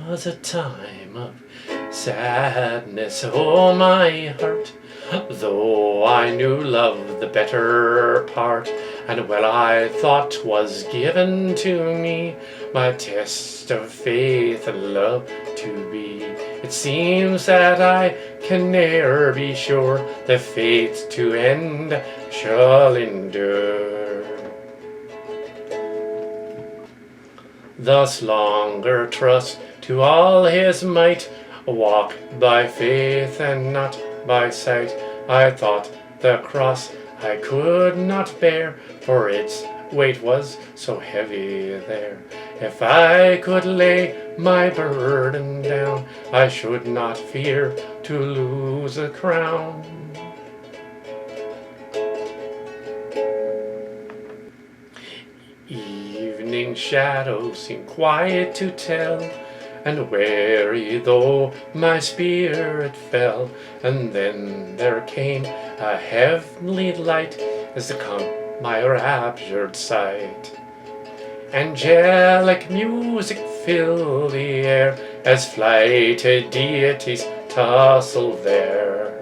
was a time of sadness, oh my heart, though I knew love the better part, and well I thought was given to me my test of faith and love to be. It seems that I can ne'er be sure the fate to end shall endure. Thus longer trust to all his might, walk by faith and not by sight. I thought the cross I could not bear, for its weight was so heavy there. If I could lay my burden down, I should not fear to lose a crown. Evening shadows seem quiet to tell, and weary though my spirit fell, and then there came a heavenly light as to come my raptured sight. Angelic music filled the air as flighted deities tussled there.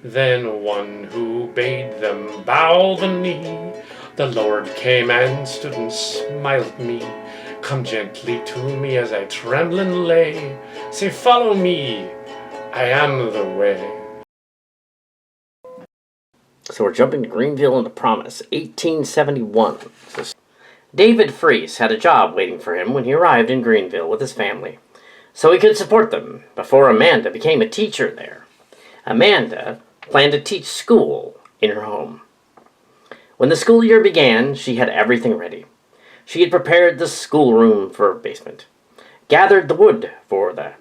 Then one who bade them bow the knee, the Lord came and stood and smiled at me. Come gently to me as I trembling lay, say follow me, I am the way. So we're jumping to Greenville into Promise, 1871. David Fries had a job waiting for him when he arrived in Greenville with his family, so he could support them before Amanda became a teacher there. Amanda planned to teach school in her home. When the school year began, she had everything ready. She had prepared the schoolroom for a basement, gathered the wood for the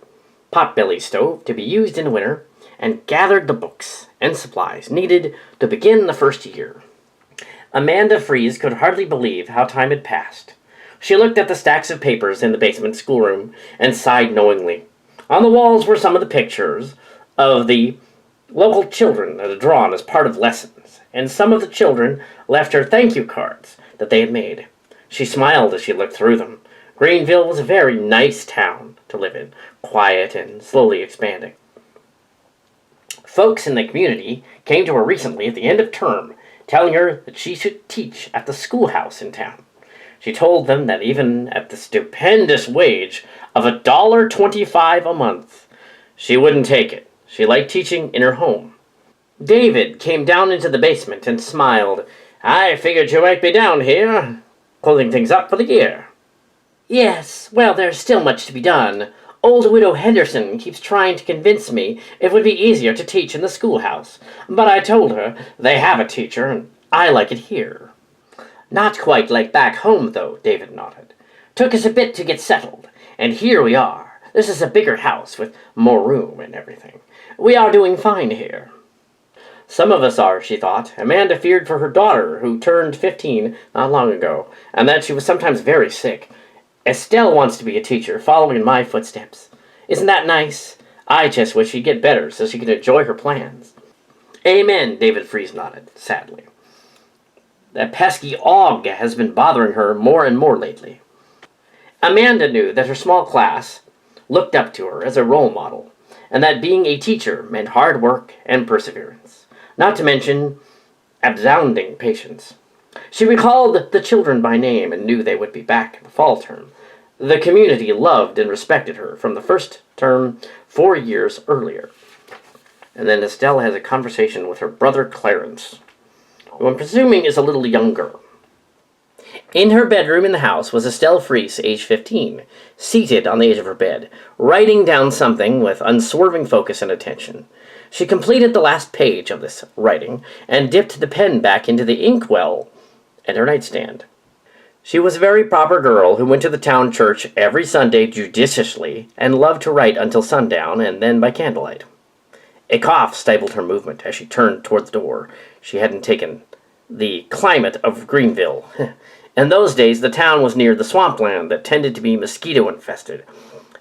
potbelly stove to be used in winter, and gathered the books and supplies needed to begin the first year. Amanda Fries could hardly believe how time had passed. She looked at the stacks of papers in the basement schoolroom and sighed knowingly. On the walls were some of the pictures of the local children that had drawn as part of lessons, and some of the children left her thank you cards that they had made. She smiled as she looked through them. Greenville was a very nice town to live in, quiet and slowly expanding. Folks in the community came to her recently at the end of term, telling her that she should teach at the schoolhouse in town. She told them that even at the stupendous wage of $1.25 a month, she wouldn't take it. She liked teaching in her home. David came down into the basement and smiled. I figured you might be down here, closing things up for the year. Yes, well, there's still much to be done. Old Widow Henderson keeps trying to convince me it would be easier to teach in the schoolhouse, but I told her they have a teacher and I like it here. Not quite like back home, though, David nodded. Took us a bit to get settled, and here we are. This is a bigger house with more room and everything. We are doing fine here. Some of us are, she thought. Amanda feared for her daughter, who turned 15 not long ago, and that she was sometimes very sick. Estelle wants to be a teacher, following in my footsteps. Isn't that nice? I just wish she'd get better so she could enjoy her plans. Amen, David Fries nodded, sadly. That pesky Og has been bothering her more and more lately. Amanda knew that her small class looked up to her as a role model, and that being a teacher meant hard work and perseverance, not to mention abounding patience. She recalled the children by name and knew they would be back in the fall term. The community loved and respected her from the first term 4 years earlier. And then Estelle has a conversation with her brother Clarence, who I'm presuming is a little younger. In her bedroom in the house was Estelle Fries, age 15, seated on the edge of her bed, writing down something with unswerving focus and attention. She completed the last page of this writing and dipped the pen back into the inkwell at her nightstand. She was a very proper girl who went to the town church every Sunday judiciously and loved to write until sundown and then by candlelight. A cough stifled her movement as she turned toward the door. She hadn't taken the climate of Greenville. In those days, the town was near the swampland that tended to be mosquito-infested,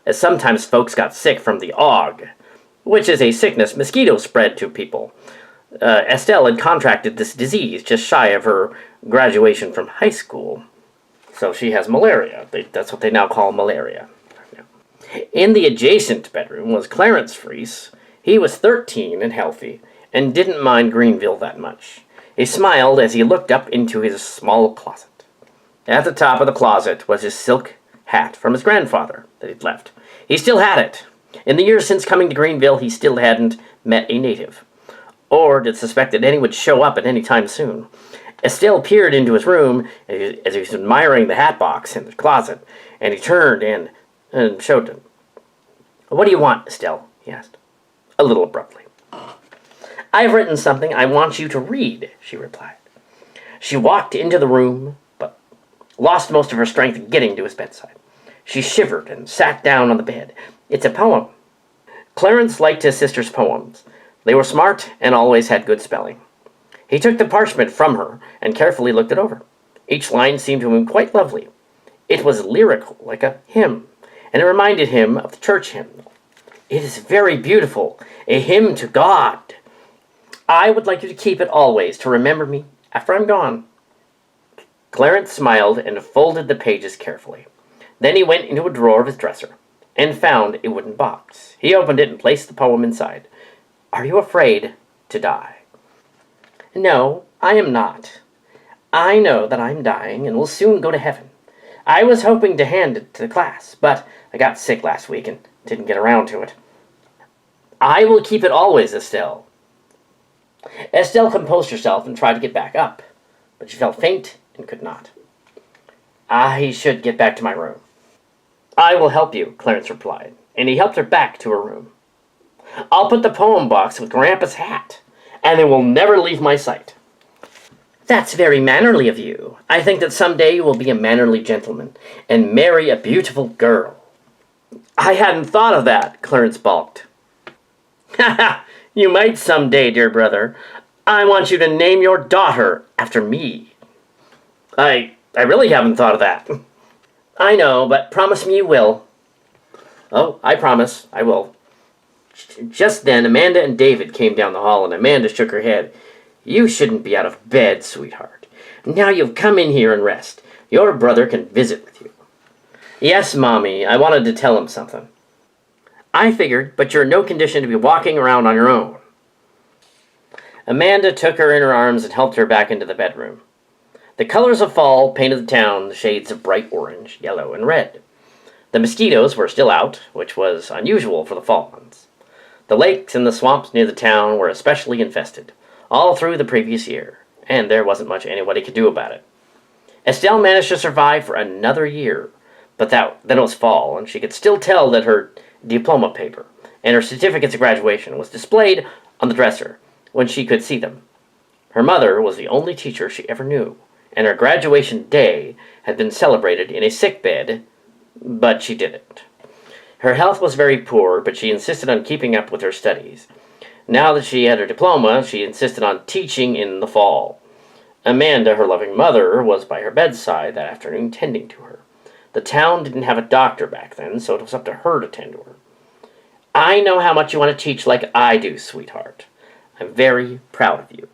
as sometimes folks got sick from the Og, which is a sickness mosquitoes spread to people. Estelle had contracted this disease just shy of her graduation from high school. So she has malaria. That's what they now call malaria. In the adjacent bedroom was Clarence Fries. He was 13 and healthy, and didn't mind Greenville that much. He smiled as he looked up into his small closet. At the top of the closet was his silk hat from his grandfather that he'd left. He still had it. In the years since coming to Greenville, he still hadn't met a native, or did suspect that any would show up at any time soon. Estelle peered into his room as he was admiring the hat box in the closet, and he turned and showed him. "What do you want, Estelle?" he asked, a little abruptly. "I've written something I want you to read," she replied. She walked into the room, but lost most of her strength getting to his bedside. She shivered and sat down on the bed. "It's a poem." Clarence liked his sister's poems. They were smart and always had good spelling. He took the parchment from her and carefully looked it over. Each line seemed to him quite lovely. It was lyrical, like a hymn, and it reminded him of the church hymn. "It is very beautiful, a hymn to God. I would like you to keep it always, to remember me after I'm gone." Clarence smiled and folded the pages carefully. Then he went into a drawer of his dresser and found a wooden box. He opened it and placed the poem inside. "Are you afraid to die?" "No, I am not. I know that I'm dying and will soon go to heaven. I was hoping to hand it to the class, but I got sick last week and didn't get around to it." "I will keep it always, Estelle." Estelle composed herself and tried to get back up, but she felt faint and could not. "I should get back to my room." "I will help you," Clarence replied, and he helped her back to her room. "I'll put the poem box with Grandpa's hat, and it will never leave my sight." "That's very mannerly of you. I think that someday you will be a mannerly gentleman and marry a beautiful girl." "I hadn't thought of that," Clarence balked. "Ha ha! You might someday, dear brother. I want you to name your daughter after me." I really haven't thought of that." "I know, but promise me you will." "Oh, I promise, I will." Just then, Amanda and David came down the hall, and Amanda shook her head. "You shouldn't be out of bed, sweetheart. Now you've come in here and rest. Your brother can visit with you." "Yes, Mommy, I wanted to tell him something." "I figured, but you're in no condition to be walking around on your own." Amanda took her in her arms and helped her back into the bedroom. The colors of fall painted the town the shades of bright orange, yellow, and red. The mosquitoes were still out, which was unusual for the fall months. The lakes and the swamps near the town were especially infested, all through the previous year, and there wasn't much anybody could do about it. Estelle managed to survive for another year, but then it was fall, and she could still tell that her diploma paper and her certificates of graduation was displayed on the dresser when she could see them. Her mother was the only teacher she ever knew, and her graduation day had been celebrated in a sick bed, but she didn't. Her health was very poor, but she insisted on keeping up with her studies. Now that she had her diploma, she insisted on teaching in the fall. Amanda, her loving mother, was by her bedside that afternoon tending to her. The town didn't have a doctor back then, so it was up to her to tend to her. "I know how much you want to teach like I do, sweetheart. I'm very proud of you."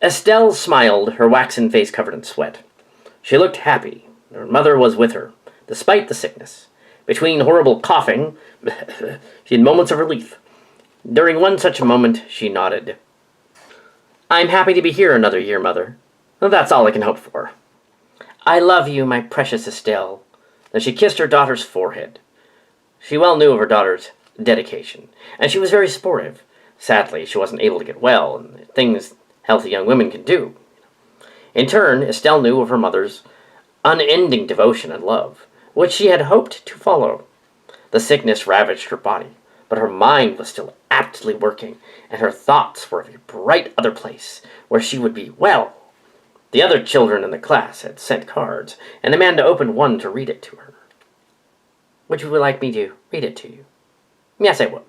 Estelle smiled, her waxen face covered in sweat. She looked happy. Her mother was with her, despite the sickness. Between horrible coughing, she had moments of relief. During one such moment, she nodded. "I'm happy to be here another year, Mother. That's all I can hope for." "I love you, my precious Estelle." Then she kissed her daughter's forehead. She well knew of her daughter's dedication, and she was very sportive. Sadly, she wasn't able to get well, and things healthy young women can do. In turn, Estelle knew of her mother's unending devotion and love, which she had hoped to follow. The sickness ravaged her body, but her mind was still aptly working, and her thoughts were of a bright other place, where she would be well. The other children in the class had sent cards, and Amanda opened one to read it to her. "Would you like me to read it to you?" "Yes, I would."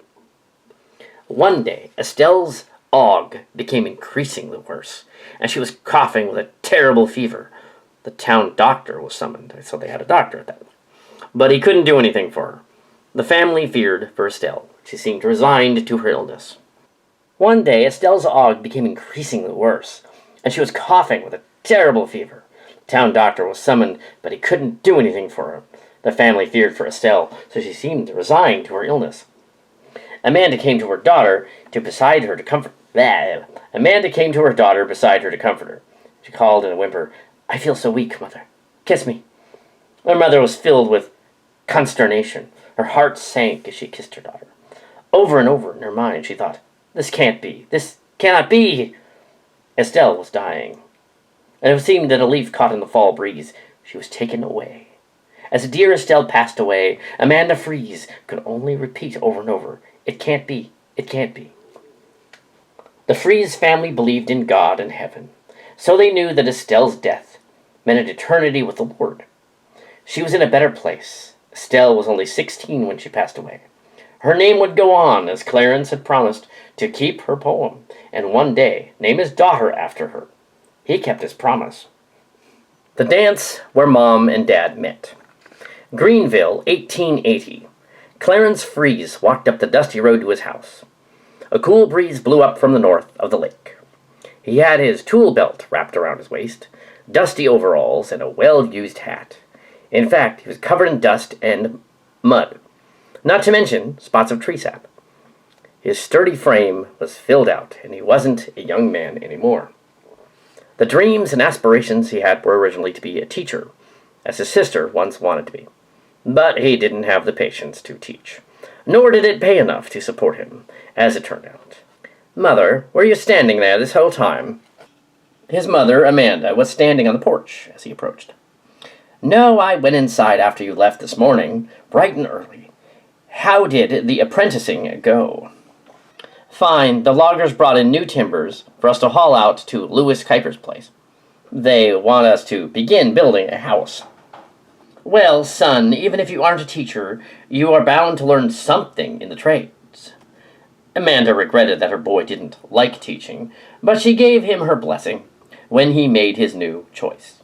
One day, Estelle's ague became increasingly worse, and she was coughing with a terrible fever. The town doctor was summoned, so they had a doctor at that point. But he couldn't do anything for her. The family feared for Estelle. She seemed resigned to her illness. One day, Estelle's ague became increasingly worse, and she was coughing with a terrible fever. The town doctor was summoned, but he couldn't do anything for her. The family feared for Estelle, so she seemed resigned to her illness. Amanda came to her daughter beside her to comfort her. She called in a whimper, "I feel so weak, Mother. Kiss me." Her mother was filled with consternation. Her heart sank as she kissed her daughter. Over and over in her mind she thought, "This can't be. This cannot be." Estelle was dying, and it seemed that a leaf caught in the fall breeze. She was taken away. As dear Estelle passed away, Amanda Fries could only repeat over and over, "It can't be. It can't be." The Fries family believed in God and heaven, so they knew that Estelle's death meant an eternity with the Lord. She was in a better place. Estelle was only 16 when she passed away. Her name would go on, as Clarence had promised to keep her poem, and one day name his daughter after her. He kept his promise. The dance where Mom and Dad met. Greenville, 1880. Clarence Fries walked up the dusty road to his house. A cool breeze blew up from the north of the lake. He had his tool belt wrapped around his waist, dusty overalls, and a well-used hat. In fact, he was covered in dust and mud, not to mention spots of tree sap. His sturdy frame was filled out, and he wasn't a young man anymore. The dreams and aspirations he had were originally to be a teacher, as his sister once wanted to be. But he didn't have the patience to teach, nor did it pay enough to support him, as it turned out. "Mother, were you standing there this whole time?" His mother, Amanda, was standing on the porch as he approached. "No, I went inside after you left this morning, bright and early. How did the apprenticing go?" "Fine. The loggers brought in new timbers for us to haul out to Louis Kuiper's place. They want us to begin building a house." "Well, son, even if you aren't a teacher, you are bound to learn something in the trades." Amanda regretted that her boy didn't like teaching, but she gave him her blessing when he made his new choice.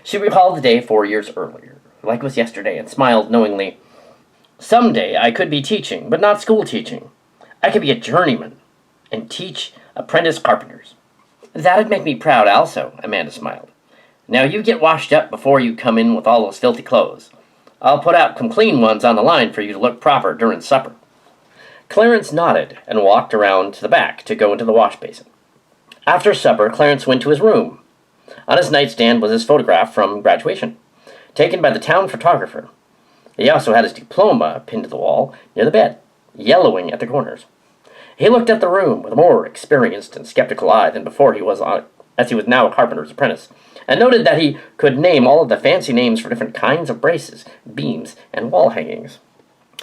She recalled the day 4 years earlier, like it was yesterday, and smiled knowingly. "Someday I could be teaching, but not school teaching. I could be a journeyman and teach apprentice carpenters." "That'd make me proud also," Amanda smiled. "Now you get washed up before you come in with all those filthy clothes. I'll put out some clean ones on the line for you to look proper during supper." Clarence nodded and walked around to the back to go into the wash basin. After supper, Clarence went to his room. On his nightstand was his photograph from graduation, taken by the town photographer. He also had his diploma pinned to the wall near the bed, yellowing at the corners. He looked at the room with a more experienced and skeptical eye than before as he was now a carpenter's apprentice, and noted that he could name all of the fancy names for different kinds of braces, beams, and wall hangings.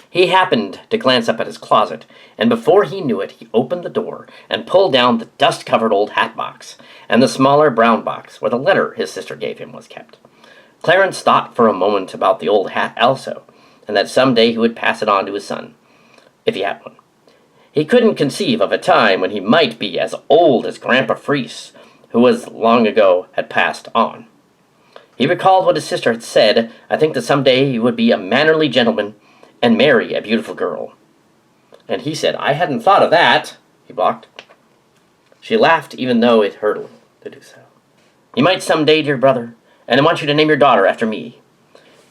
He happened to glance up at his closet, and before he knew it, he opened the door and pulled down the dust-covered old hat box, and the smaller brown box where the letter his sister gave him was kept. Clarence thought for a moment about the old hat also, and that someday he would pass it on to his son, if he had one. He couldn't conceive of a time when he might be as old as Grandpa Fries, who was long ago had passed on. He recalled what his sister had said, I think that someday he would be a mannerly gentleman and marry a beautiful girl. And he said, "I hadn't thought of that," he blocked. She laughed, even though it hurt him to do so. "You might someday, dear brother, and I want you to name your daughter after me."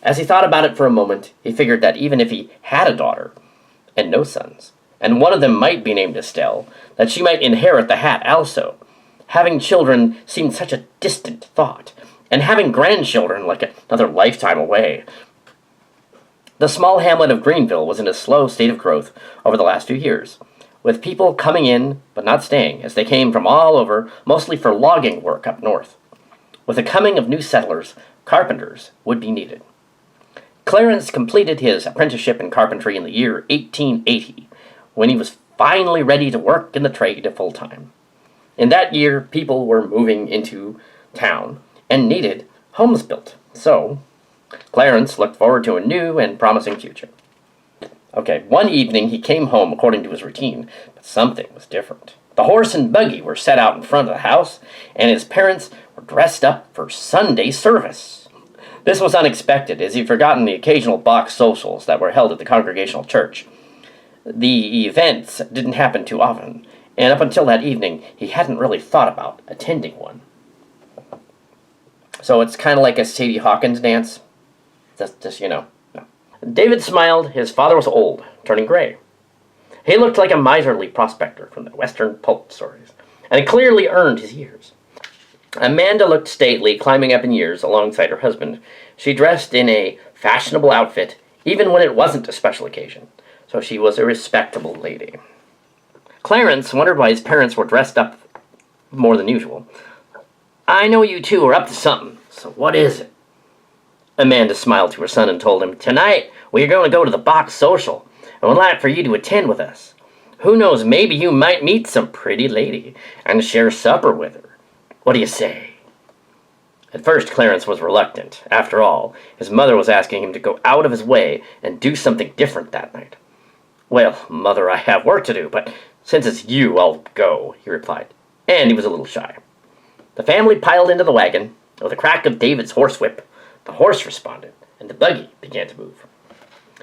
As he thought about it for a moment, he figured that even if he had a daughter and no sons, and one of them might be named Estelle, that she might inherit the hat also. Having children seemed such a distant thought, and having grandchildren like another lifetime away. The small hamlet of Greenville was in a slow state of growth over the last few years, with people coming in but not staying, as they came from all over, mostly for logging work up north. With the coming of new settlers, carpenters would be needed. Clarence completed his apprenticeship in carpentry in the year 1880, when he was finally ready to work in the trade full-time. In that year, people were moving into town and needed homes built, so Clarence looked forward to a new and promising future. One evening he came home according to his routine, but something was different. The horse and buggy were set out in front of the house, and his parents were dressed up for Sunday service. This was unexpected, as he'd forgotten the occasional box socials that were held at the Congregational Church. The events didn't happen too often, and up until that evening, he hadn't really thought about attending one. So it's kind of like a Sadie Hawkins dance. Just, No. David smiled. His father was old, turning gray. He looked like a miserly prospector from the Western pulp stories, and had clearly earned his years. Amanda looked stately, climbing up in years alongside her husband. She dressed in a fashionable outfit, even when it wasn't a special occasion, so she was a respectable lady. Clarence wondered why his parents were dressed up more than usual. "I know you two are up to something, so what is it?" Amanda smiled to her son and told him, "Tonight we are going to go to the box social, and would like for you to attend with us. Who knows, maybe you might meet some pretty lady and share supper with her. What do you say?" At first, Clarence was reluctant. After all, his mother was asking him to go out of his way and do something different that night. "Well, Mother, I have work to do, but since it's you, I'll go," he replied, and he was a little shy. The family piled into the wagon. With a crack of David's horsewhip, the horse responded, and the buggy began to move.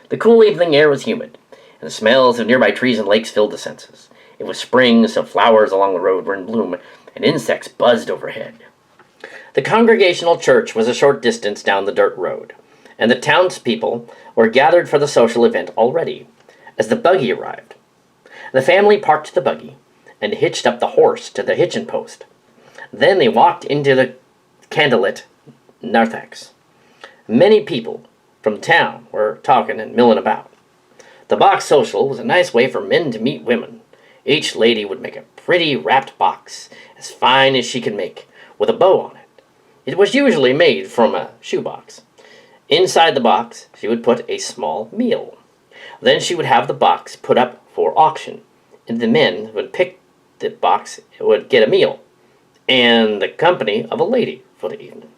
The cool evening air was humid, and the smells of nearby trees and lakes filled the senses. It was spring, so flowers along the road were in bloom, and insects buzzed overhead. The Congregational Church was a short distance down the dirt road, and the townspeople were gathered for the social event already, as the buggy arrived. The family parked the buggy and hitched up the horse to the hitching post. Then they walked into the candlelit narthex. Many people from town were talking and milling about. The box social was a nice way for men to meet women. Each lady would make a pretty wrapped box, as fine as she could make, with a bow on it. It was usually made from a shoebox. Inside the box, she would put a small meal. Then she would have the box put up for auction, and the men would pick the box, would get a meal, and the company of a lady for the evening.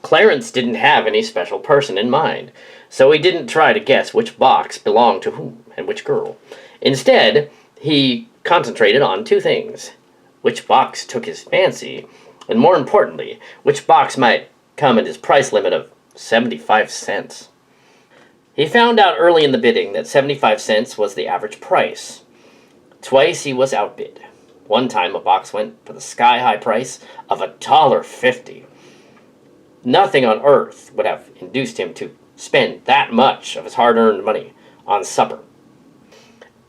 Clarence didn't have any special person in mind, so he didn't try to guess which box belonged to whom and which girl. Instead, he concentrated on two things: which box took his fancy, and more importantly, which box might come at his price limit of 75 cents. He found out early in the bidding that 75 cents was the average price. Twice he was outbid. One time a box went for the sky-high price of $1.50. Nothing on earth would have induced him to spend that much of his hard-earned money on supper.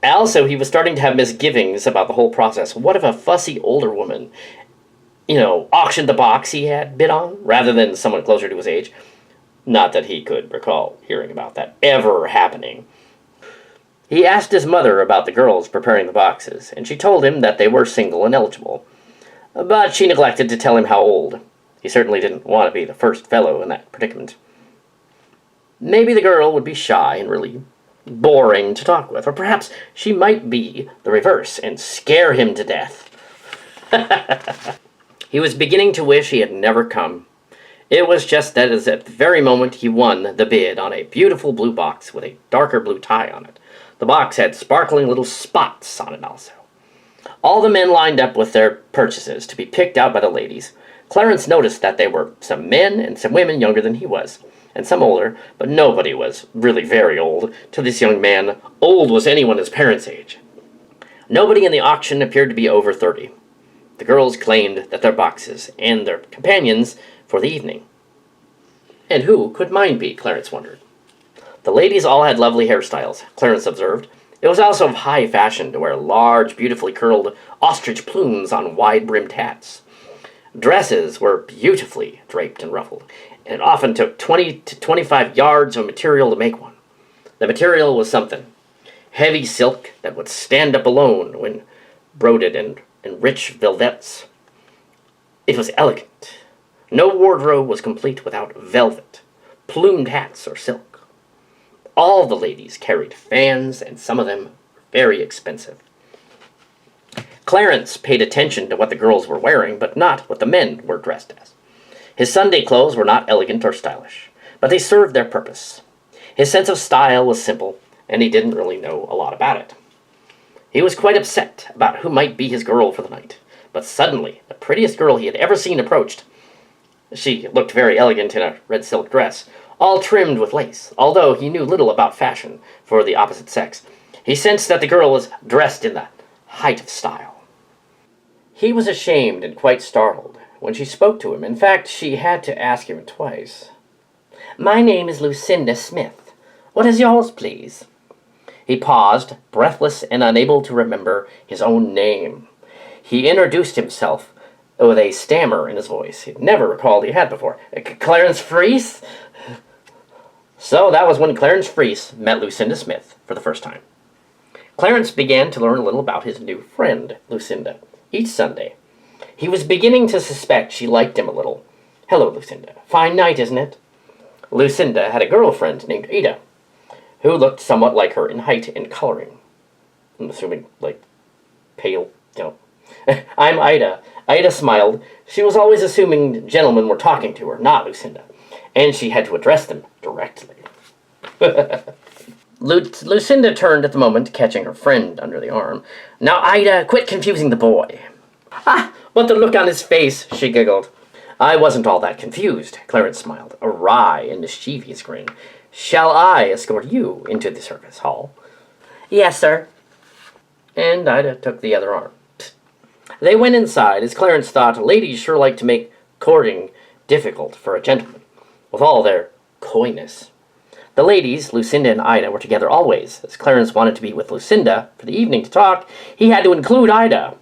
Also, he was starting to have misgivings about the whole process. What if a fussy older woman, auctioned the box he had bid on, rather than someone closer to his age? Not that he could recall hearing about that ever happening. He asked his mother about the girls preparing the boxes, and she told him that they were single and eligible. But she neglected to tell him how old. He certainly didn't want to be the first fellow in that predicament. Maybe the girl would be shy and really boring to talk with, or perhaps she might be the reverse and scare him to death. He was beginning to wish he had never come. It was just that as at the very moment he won the bid on a beautiful blue box with a darker blue tie on it. The box had sparkling little spots on it also. All the men lined up with their purchases to be picked out by the ladies. Clarence noticed that there were some men and some women younger than he was, and some older, but nobody was really very old to this young man. Old was anyone his parents' age. Nobody in the auction appeared to be over 30. The girls claimed that their boxes and their companions for the evening. And who could mine be, Clarence wondered. The ladies all had lovely hairstyles, Clarence observed. It was also of high fashion to wear large, beautifully curled ostrich plumes on wide-brimmed hats. Dresses were beautifully draped and ruffled, and it often took 20 to 25 yards of material to make one. The material was something. Heavy silk that would stand up alone when broidered in rich velvets. It was elegant. No wardrobe was complete without velvet, plumed hats, or silk. All the ladies carried fans, and some of them were very expensive. Clarence paid attention to what the girls were wearing, but not what the men were dressed as. His Sunday clothes were not elegant or stylish, but they served their purpose. His sense of style was simple, and he didn't really know a lot about it. He was quite upset about who might be his girl for the night, but suddenly the prettiest girl he had ever seen approached. She looked very elegant in a red silk dress, all trimmed with lace, although he knew little about fashion for the opposite sex. He sensed that the girl was dressed in the height of style. He was ashamed and quite startled when she spoke to him. In fact, she had to ask him twice. "My name is Lucinda Smith. What is yours, please?" He paused, breathless and unable to remember his own name. He introduced himself with a stammer in his voice he'd never recalled he had before. "Clarence Fries?" So that was when Clarence Fries met Lucinda Smith for the first time. Clarence began to learn a little about his new friend, Lucinda, each Sunday. He was beginning to suspect she liked him a little. "Hello, Lucinda. Fine night, isn't it?" Lucinda had a girlfriend named Ada, who looked somewhat like her in height and coloring. I'm assuming, like, pale, "I'm Ida." Ida smiled. She was always assuming gentlemen were talking to her, not Lucinda, and she had to address them directly. Lucinda turned at the moment, catching her friend under the arm. "Now, Ida, quit confusing the boy." "Ah, but the look on his face," she giggled. "I wasn't all that confused," Clarence smiled, a wry and mischievous grin. "Shall I escort you into the service hall?" "Yes, sir." And Ida took the other arm. They went inside, as Clarence thought ladies sure like to make courting difficult for a gentleman, with all their coyness. The ladies, Lucinda and Ida, were together always. As Clarence wanted to be with Lucinda for the evening to talk, he had to include Ida.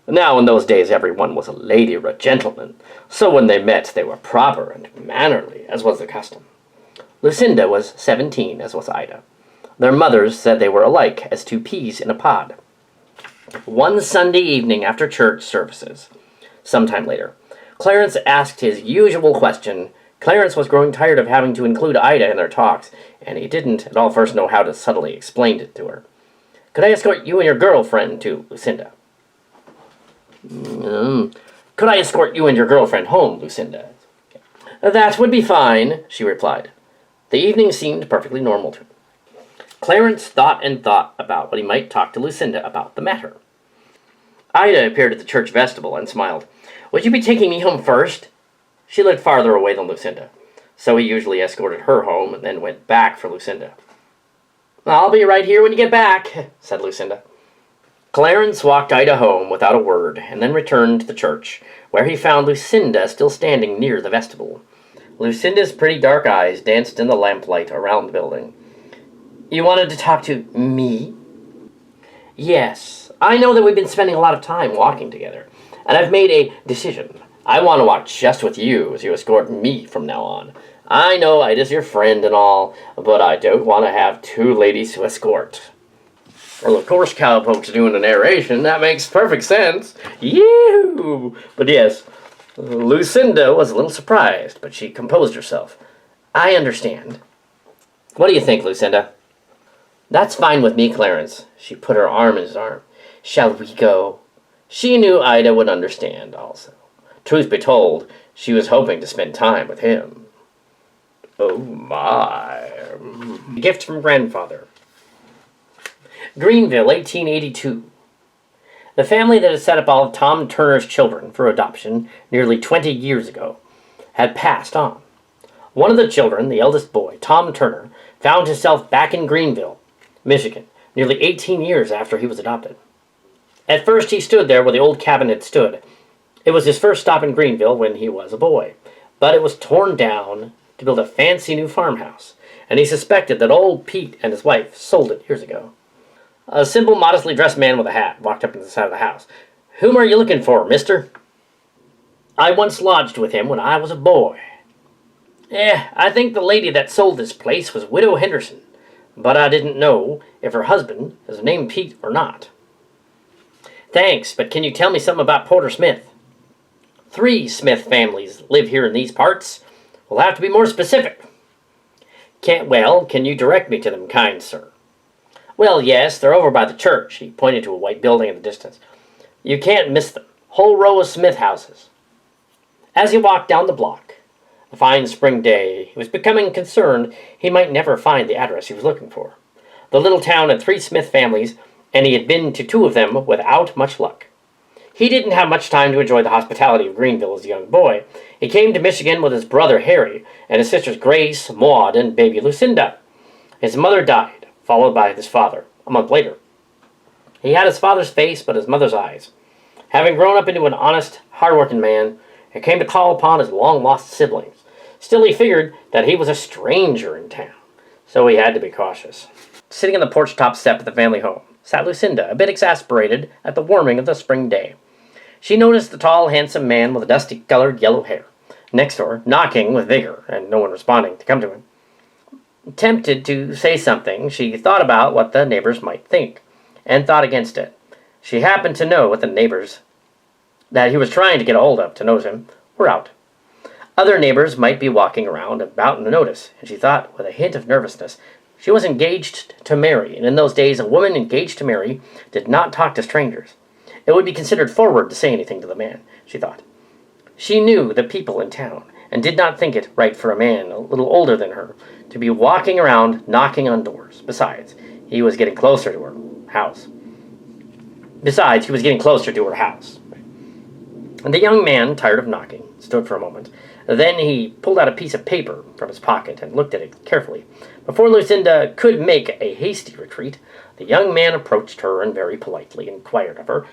Now, in those days, everyone was a lady or a gentleman, so when they met, they were proper and mannerly, as was the custom. Lucinda was 17, as was Ida. Their mothers said they were alike as two peas in a pod. One Sunday evening after church services, sometime later, Clarence asked his usual question. Clarence was growing tired of having to include Ida in their talks, and he didn't at all first know how to subtly explain it to her. "Could I escort you and your girlfriend to Lucinda?" "Could I escort you and your girlfriend home, Lucinda?" "That would be fine," she replied. The evening seemed perfectly normal to him. Clarence thought and thought about what he might talk to Lucinda about the matter. Ida appeared at the church vestibule and smiled. "Would you be taking me home first?" She lived farther away than Lucinda, so he usually escorted her home and then went back for Lucinda. "I'll be right here when you get back," said Lucinda. Clarence walked Ida home without a word, and then returned to the church, where he found Lucinda still standing near the vestibule. Lucinda's pretty dark eyes danced in the lamplight around the building. "You wanted to talk to me?" "Yes. I know that we've been spending a lot of time walking together, and I've made a decision. I want to walk just with you as you escort me from now on. I know Ida's your friend and all, but I don't want to have two ladies to escort." "Well, of course, cowpoke's doing the narration. That makes perfect sense. Yee-hoo!" But yes, Lucinda was a little surprised, but she composed herself. "I understand. What do you think, Lucinda?" "That's fine with me, Clarence." She put her arm in his arm. "Shall we go?" She knew Ida would understand also. Truth be told, she was hoping to spend time with him. Oh my. A gift from grandfather. Greenville, 1882. The family that had set up all of Tom Turner's children for adoption nearly 20 years ago had passed on. One of the children, the eldest boy, Tom Turner, found himself back in Greenville, Michigan, nearly 18 years after he was adopted. At first he stood there where the old cabin had stood. It was his first stop in Greenville when he was a boy, but it was torn down to build a fancy new farmhouse, and he suspected that old Pete and his wife sold it years ago. A simple, modestly dressed man with a hat walked up to the side of the house. "Whom are you looking for, mister?" "I once lodged with him when I was a boy." I think the lady that sold this place was Widow Henderson, but I didn't know if her husband is named Pete or not." "Thanks, but can you tell me something about Porter Smith?" "3 Smith families live here in these parts. We'll have to be more specific." Can you direct me to them, kind sir?" "Well, yes, they're over by the church." He pointed to a white building in the distance. "You can't miss them. Whole row of Smith houses." As he walked down the block, a fine spring day, he was becoming concerned he might never find the address he was looking for. The little town had 3 Smith families, and he had been to 2 of them without much luck. He didn't have much time to enjoy the hospitality of Greenville as a young boy. He came to Michigan with his brother Harry and his sisters Grace, Maud, and baby Lucinda. His mother died, followed by his father, a month later. He had his father's face, but his mother's eyes. Having grown up into an honest, hard-working man, he came to call upon his long-lost siblings. Still, he figured that he was a stranger in town, so he had to be cautious. Sitting on the porch-top step of the family home sat Lucinda, a bit exasperated at the warming of the spring day. She noticed the tall, handsome man with dusty-colored yellow hair next door, knocking with vigor, and no one responding to come to him. Tempted to say something, she thought about what the neighbors might think, and thought against it. She happened to know what the neighbors that he was trying to get a hold of to notice him were out. Other neighbors might be walking around about to notice, and she thought, with a hint of nervousness, she was engaged to marry, and in those days a woman engaged to marry did not talk to strangers. It would be considered forward to say anything to the man, she thought. She knew the people in town, and did not think it right for a man a little older than her to be walking around knocking on doors. Besides, he was getting closer to her house. And the young man, tired of knocking, stood for a moment. Then he pulled out a piece of paper from his pocket and looked at it carefully. Before Lucinda could make a hasty retreat, the young man approached her and very politely inquired of her,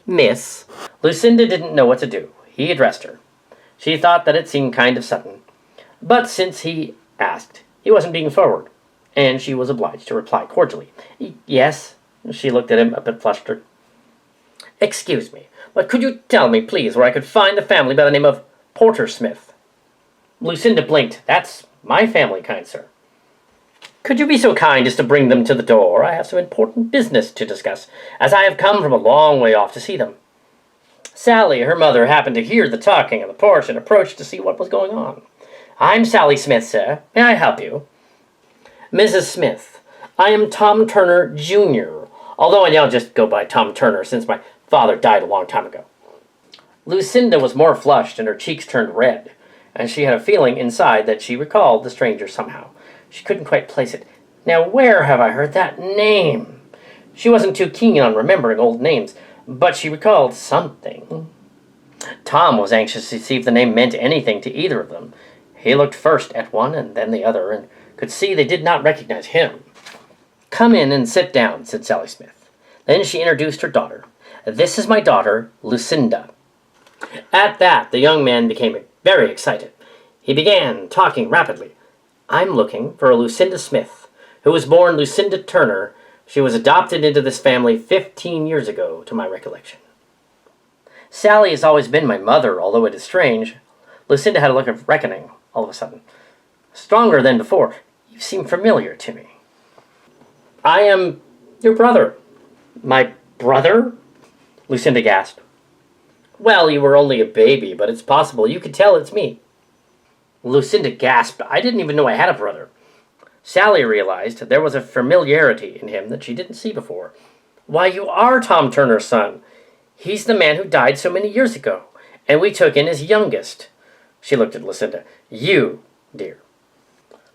"Miss?" Lucinda didn't know what to do. He addressed her. She thought that it seemed kind of sudden. But since he asked, he wasn't being forward, and she was obliged to reply cordially. "Yes." She looked at him a bit flustered. "Excuse me, but could you tell me, please, where I could find the family by the name of Porter Smith?" Lucinda blinked. "That's my family, kind sir." "Could you be so kind as to bring them to the door? I have some important business to discuss, as I have come from a long way off to see them." Sally, her mother, happened to hear the talking on the porch and approached to see what was going on. "I'm Sally Smith, sir. May I help you?" "Mrs. Smith, I am Tom Turner, Jr., although I now just go by Tom Turner since my father died a long time ago." Lucinda was more flushed and her cheeks turned red, and she had a feeling inside that she recalled the stranger somehow. She couldn't quite place it. Now, where have I heard that name? She wasn't too keen on remembering old names, but she recalled something. Tom was anxious to see if the name meant anything to either of them. He looked first at one and then the other, and could see they did not recognize him. "Come in and sit down," said Sally Smith. Then she introduced her daughter. "This is my daughter, Lucinda." At that, the young man became very excited. He began talking rapidly. "I'm looking for a Lucinda Smith, who was born Lucinda Turner. She was adopted into this family 15 years ago, to my recollection. Sally has always been my mother, although it is strange." Lucinda had a look of reckoning, all of a sudden. "Stronger than before. You seem familiar to me." "I am your brother." "My brother?" Lucinda gasped. "Well, you were only a baby, but it's possible you could tell it's me." Lucinda gasped. "I didn't even know I had a brother." Sally realized there was a familiarity in him that she didn't see before. "Why, you are Tom Turner's son. He's the man who died so many years ago, and we took in his youngest." She looked at Lucinda. "You, dear."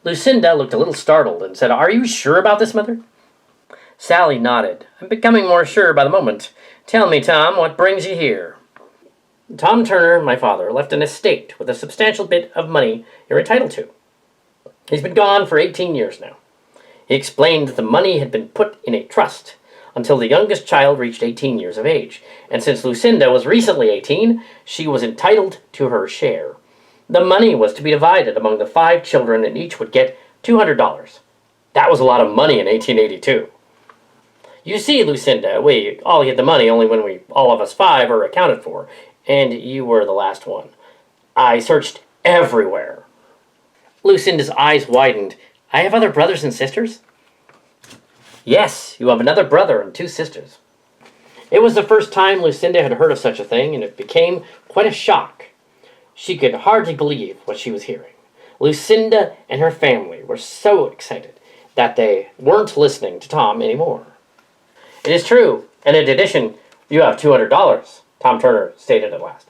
Lucinda looked a little startled and said, "Are you sure about this, Mother?" Sally nodded. "I'm becoming more sure by the moment. Tell me, Tom, what brings you here?" "Tom Turner, my father, left an estate with a substantial bit of money you're entitled to. He's been gone for 18 years now. He explained that the money had been put in a trust until the youngest child reached 18 years of age, and since Lucinda was recently 18, she was entitled to her share. The money was to be divided among the 5 children, and each would get $200. That was a lot of money in 1882. You see, Lucinda, we all get the money only when all of us 5 are accounted for, and you were the last one. I searched everywhere." Lucinda's eyes widened. "I have other brothers and sisters?" "Yes, you have another brother and 2 sisters." It was the first time Lucinda had heard of such a thing, and it became quite a shock. She could hardly believe what she was hearing. Lucinda and her family were so excited that they weren't listening to Tom anymore. "It is true, and in addition, you have $200, Tom Turner stated at last.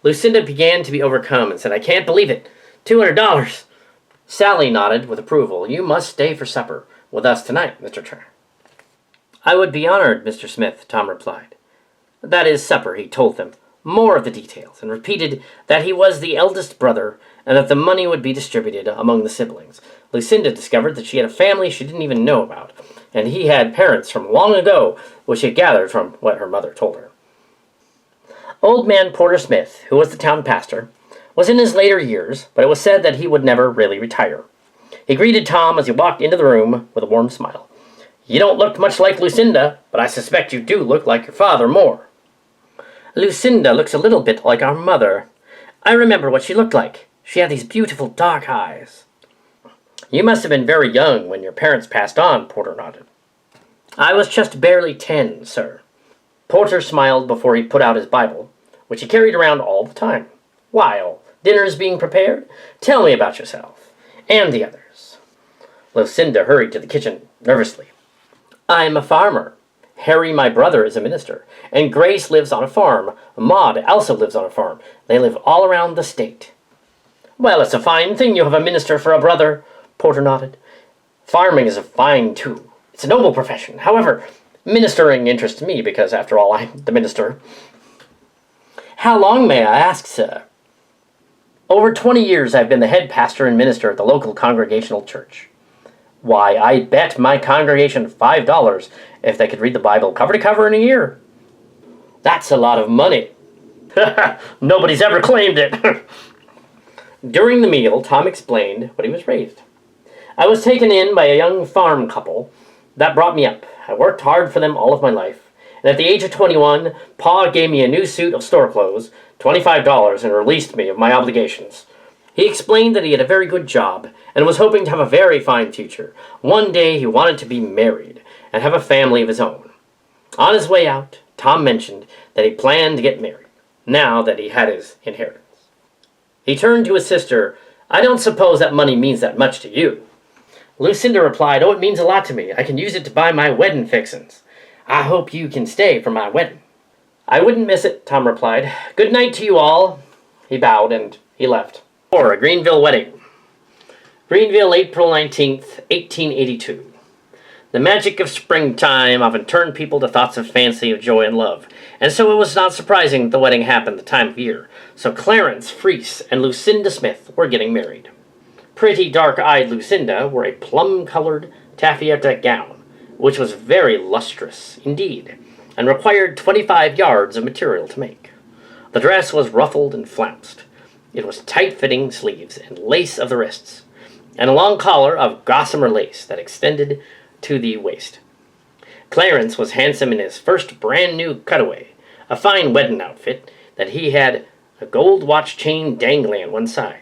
Lucinda began to be overcome and said, "I can't believe it. $200. Sally nodded with approval. "You must stay for supper with us tonight, Mr. Turner." "I would be honored, Mr. Smith," Tom replied. "That is supper," he told them. more of the details and repeated that he was the eldest brother and that the money would be distributed among the siblings. Lucinda discovered that she had a family she didn't even know about, and he had parents from long ago, which she had gathered from what her mother told her. Old man Porter Smith, who was the town pastor, was in his later years, but it was said that he would never really retire. He greeted Tom as he walked into the room with a warm smile. "You don't look much like Lucinda, but I suspect you do look like your father more." "Lucinda looks a little bit like our mother. I remember what she looked like. She had these beautiful dark eyes." "You must have been very young when your parents passed on," Porter nodded. "I was just barely 10, sir." Porter smiled before he put out his Bible, which he carried around all the time. "While dinner's being prepared, tell me about yourself and the others." Lucinda hurried to the kitchen nervously. "I'm a farmer. Harry, my brother, is a minister, and Grace lives on a farm. Maud also lives on a farm. They live all around the state." "Well, it's a fine thing you have a minister for a brother," Porter nodded. "Farming is fine, too. It's a noble profession. However, ministering interests me because, after all, I'm the minister." "How long, may I ask, sir?" "Over 20 years I've been the head pastor and minister at the local Congregational church." "Why, I bet my congregation $5 if they could read the Bible cover to cover in a year." "That's a lot of money." "Nobody's ever claimed it." During the meal, Tom explained what he was raised. "I was taken in by a young farm couple that brought me up. I worked hard for them all of my life, and at the age of 21, Pa gave me a new suit of store clothes, $25, and released me of my obligations." He explained that he had a very good job and was hoping to have a very fine future. One day he wanted to be married and have a family of his own. On his way out, Tom mentioned that he planned to get married, now that he had his inheritance. He turned to his sister. "I don't suppose that money means that much to you." Lucinda replied, "Oh, it means a lot to me. I can use it to buy my wedding fixins. I hope you can stay for my wedding." "I wouldn't miss it," Tom replied. "Good night to you all." He bowed and he left. Or a Greenville wedding. Greenville, April 19th, 1882. The magic of springtime often turned people to thoughts of fancy, of joy and love, and so it was not surprising that the wedding happened the time of year. So Clarence Fries and Lucinda Smith were getting married. Pretty dark-eyed Lucinda wore a plum-colored taffeta gown, which was very lustrous indeed, and required 25 yards of material to make. The dress was ruffled and flounced. It was tight-fitting sleeves and lace of the wrists, and a long collar of gossamer lace that extended to the waist. Clarence was handsome in his first brand-new cutaway, a fine wedding outfit that he had a gold watch chain dangling at one side.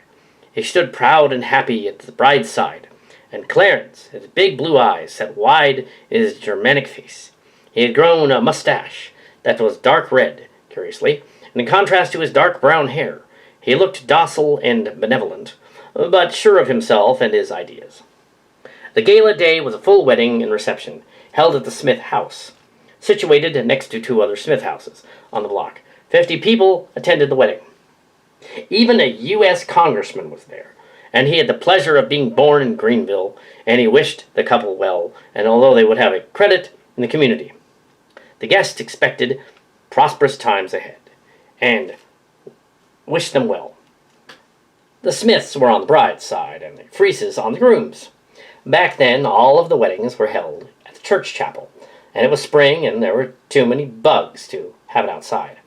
He stood proud and happy at the bride's side, and Clarence, his big blue eyes set wide in his Germanic face. He had grown a mustache that was dark red, curiously, and in contrast to his dark brown hair. He looked docile and benevolent, but sure of himself and his ideas. The gala day was a full wedding and reception, held at the Smith house, situated next to 2 other Smith houses on the block. 50 people attended the wedding. Even a U.S. congressman was there, and he had the pleasure of being born in Greenville, and he wished the couple well, and although they would have a credit in the community. The guests expected prosperous times ahead, and wished them well. The Smiths were on the bride's side, and the Frieses on the groom's. Back then, all of the weddings were held at the church chapel, and it was spring, and there were too many bugs to have it outside.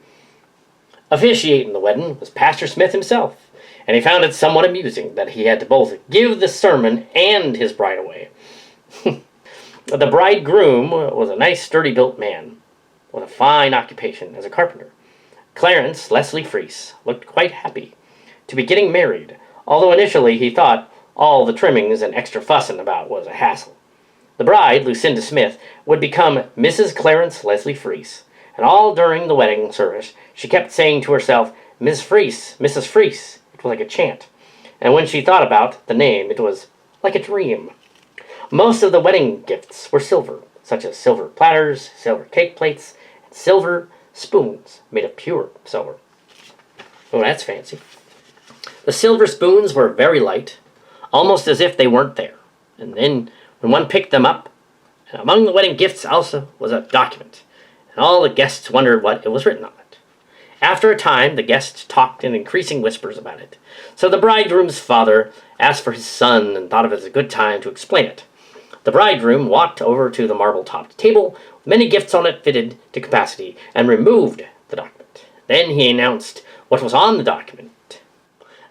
Officiating the wedding was Pastor Smith himself, and he found it somewhat amusing that he had to both give the sermon and his bride away. The bridegroom was a nice, sturdy-built man with a fine occupation as a carpenter. Clarence Leslie Fries looked quite happy to be getting married, although initially he thought all the trimmings and extra fussing about was a hassle. The bride, Lucinda Smith, would become Mrs. Clarence Leslie Fries, and all during the wedding service she kept saying to herself, "Miss Fries, Mrs. Fries." It was like a chant, and when she thought about the name, it was like a dream. Most of the wedding gifts were silver, such as silver platters, silver cake plates, and silver spoons made of pure silver. Oh, that's fancy. The silver spoons were very light, almost as if they weren't there. And then, when one picked them up, and among the wedding gifts also was a document, and all the guests wondered what it was written on it. After a time, the guests talked in increasing whispers about it. So the bridegroom's father asked for his son and thought of it as a good time to explain it. The bridegroom walked over to the marble-topped table, with many gifts on it fitted to capacity, and removed the document. Then he announced what was on the document.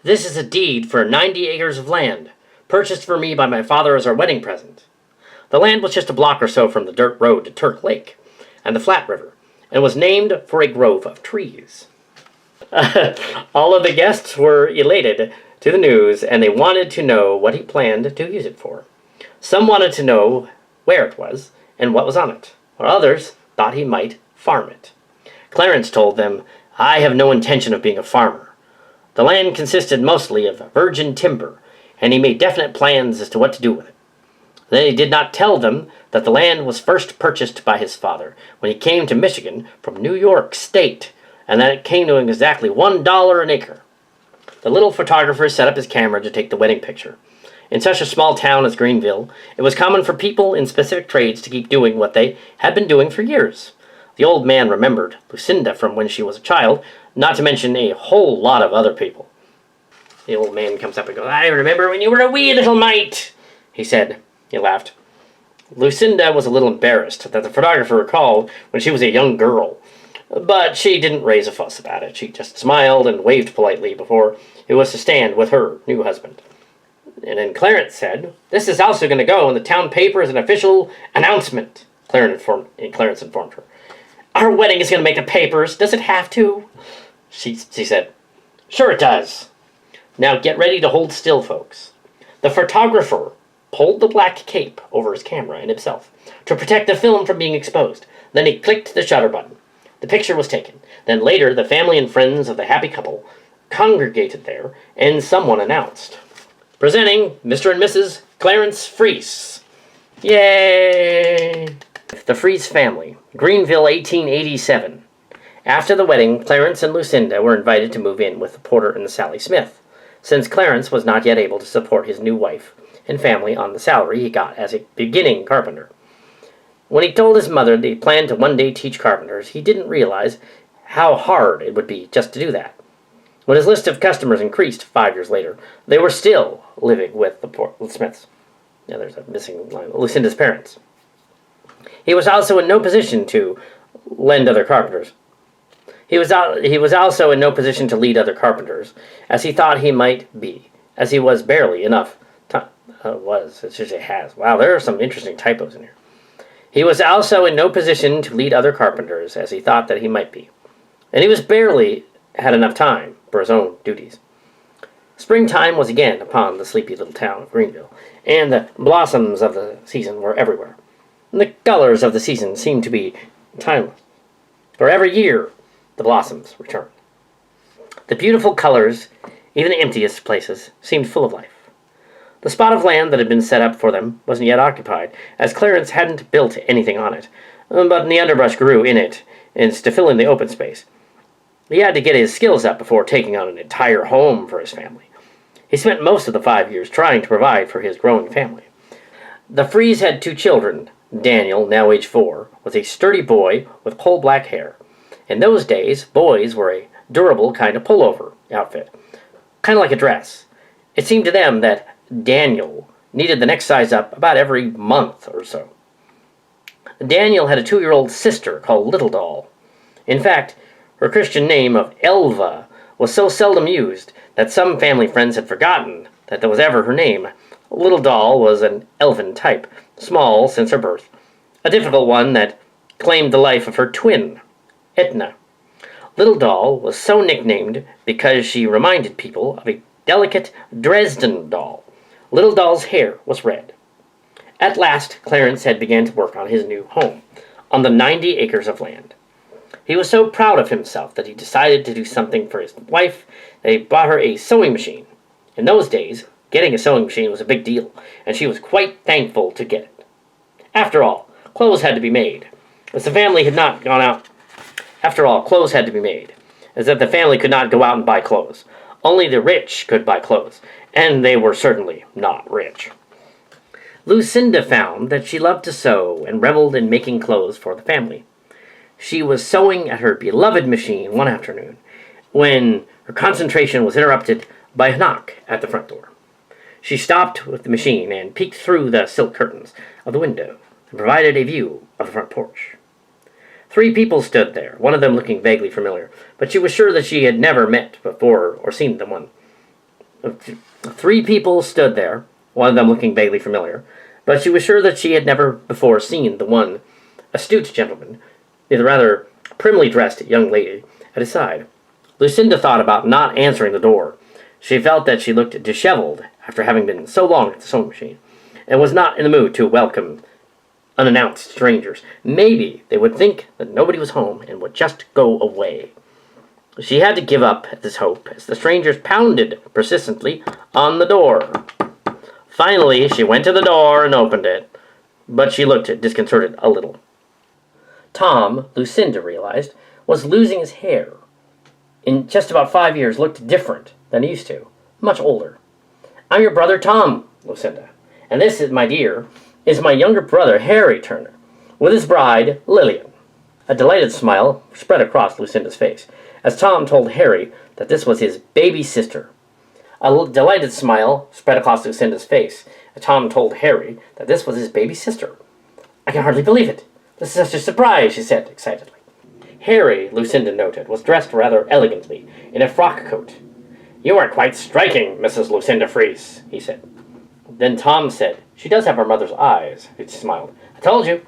"This is a deed for 90 acres of land, purchased for me by my father as our wedding present." The land was just a block or so from the dirt road to Turk Lake and the Flat River, and was named for a grove of trees. All of the guests were elated to the news, and they wanted to know what he planned to use it for. Some wanted to know where it was and what was on it, while others thought he might farm it. Clarence told them, "I have no intention of being a farmer." The land consisted mostly of virgin timber, and he made definite plans as to what to do with it. Then he did not tell them that the land was first purchased by his father when he came to Michigan from New York State, and that it came to him exactly $1 an acre. The little photographer set up his camera to take the wedding picture. In such a small town as Greenville, it was common for people in specific trades to keep doing what they had been doing for years. The old man remembered Lucinda from when she was a child, not to mention a whole lot of other people. The old man comes up and goes, "I remember when you were a wee little mite," he said. He laughed. Lucinda was a little embarrassed that the photographer recalled when she was a young girl, but she didn't raise a fuss about it. She just smiled and waved politely before it was to stand with her new husband. And then Clarence said, "This is also going to go in the town paper as an official announcement," Clarence informed her. "Our wedding is going to make the papers. Does it have to?" She said, "Sure it does." "Now get ready to hold still, folks." The photographer pulled the black cape over his camera and himself to protect the film from being exposed. Then he clicked the shutter button. The picture was taken. Then later, the family and friends of the happy couple congregated there, and someone announced, "Presenting Mr. and Mrs. Clarence Fries." Yay! The Fries family, Greenville, 1887. After the wedding, Clarence and Lucinda were invited to move in with the Porter and Sally Smith, since Clarence was not yet able to support his new wife and family on the salary he got as a beginning carpenter. When he told his mother that he planned to one day teach carpenters, he didn't realize how hard it would be just to do that. When his list of customers increased 5 years later, they were still living with the Smiths. Yeah, there's a missing line. Lucinda's parents. He was also in no position to lend other carpenters. He was also in no position to lead other carpenters, as he thought he might be, as he was barely enough time. It should say has. Wow, there are some interesting typos in here. He was also in no position to lead other carpenters, as he thought that he might be, and he was barely had enough time for his own duties. Springtime was again upon the sleepy little town of Greenville, and the blossoms of the season were everywhere. And the colors of the season seemed to be timeless, for every year the blossoms returned. The beautiful colors, even the emptiest places, seemed full of life. The spot of land that had been set up for them wasn't yet occupied, as Clarence hadn't built anything on it, but the underbrush grew in it, and to fill in the open space. He had to get his skills up before taking on an entire home for his family. He spent most of the 5 years trying to provide for his growing family. The Fries had 2 children. Daniel, now age 4, was a sturdy boy with coal-black hair. In those days, boys were a durable kind of pullover outfit, kind of like a dress. It seemed to them that Daniel needed the next size up about every month or so. Daniel had a 2-year-old sister called Little Doll. In fact, her Christian name of Elva was so seldom used that some family friends had forgotten that was ever her name. Little Doll was an elven type, small since her birth, a difficult one that claimed the life of her twin, Etna. Little Doll was so nicknamed because she reminded people of a delicate Dresden doll. Little Doll's hair was red. At last, Clarence had begun to work on his new home, on the 90 acres of land. He was so proud of himself that he decided to do something for his wife that he bought her a sewing machine. In those days, getting a sewing machine was a big deal, and she was quite thankful to get it. After all, clothes had to be made, as the family had not gone out. Clothes had to be made, as that the family could not go out and buy clothes. Only the rich could buy clothes, and they were certainly not rich. Lucinda found that she loved to sew and reveled in making clothes for the family. She was sewing at her beloved machine one afternoon when her concentration was interrupted by a knock at the front door. She stopped with the machine and peeked through the silk curtains of the window and provided a view of the front porch. 3 people stood there, one of them looking vaguely familiar, but she was sure that she had never met before or seen the one. 3 people stood there, one of them looking vaguely familiar, but she was sure that she had never before seen the one astute gentleman, the rather primly dressed young lady, at his side. Lucinda thought about not answering the door. She felt that she looked disheveled after having been so long at the sewing machine, and was not in the mood to welcome unannounced strangers. Maybe they would think that nobody was home and would just go away. She had to give up this hope as the strangers pounded persistently on the door. Finally, she went to the door and opened it, but she looked disconcerted a little. Tom, Lucinda realized, was losing his hair. In just about 5 years, looked different than he used to, much older. "I'm your brother Tom, Lucinda, and this, my dear, is my younger brother, Harry Turner, with his bride, Lillian." A delighted smile spread across Lucinda's face as Tom told Harry that this was his baby sister. A delighted smile spread across Lucinda's face as Tom told Harry that this was his baby sister. "I can hardly believe it. This is such a surprise," she said excitedly. Harry, Lucinda noted, was dressed rather elegantly in a frock coat. "You are quite striking, Mrs. Lucinda Fries," he said. Then Tom said, "She does have her mother's eyes." He smiled. "I told you."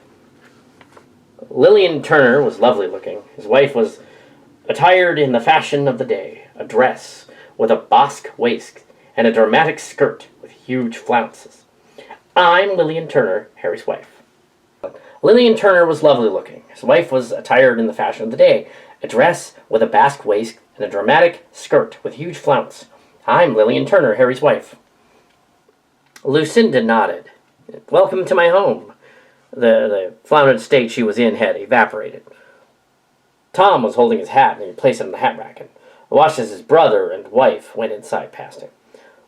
Lillian Turner was lovely looking. His wife was attired in the fashion of the day, a dress with a basque waist and a dramatic skirt with huge flounces. "I'm Lillian Turner, Harry's wife." Lillian Turner was lovely looking. His wife was attired in the fashion of the day, a dress with a basque waist and a dramatic skirt with huge flounce. "I'm Lillian Turner, Harry's wife." Lucinda nodded. "Welcome to my home." The flounted state she was in had evaporated. Tom was holding his hat and he placed it in the hat rack and watched as his brother and wife went inside past him.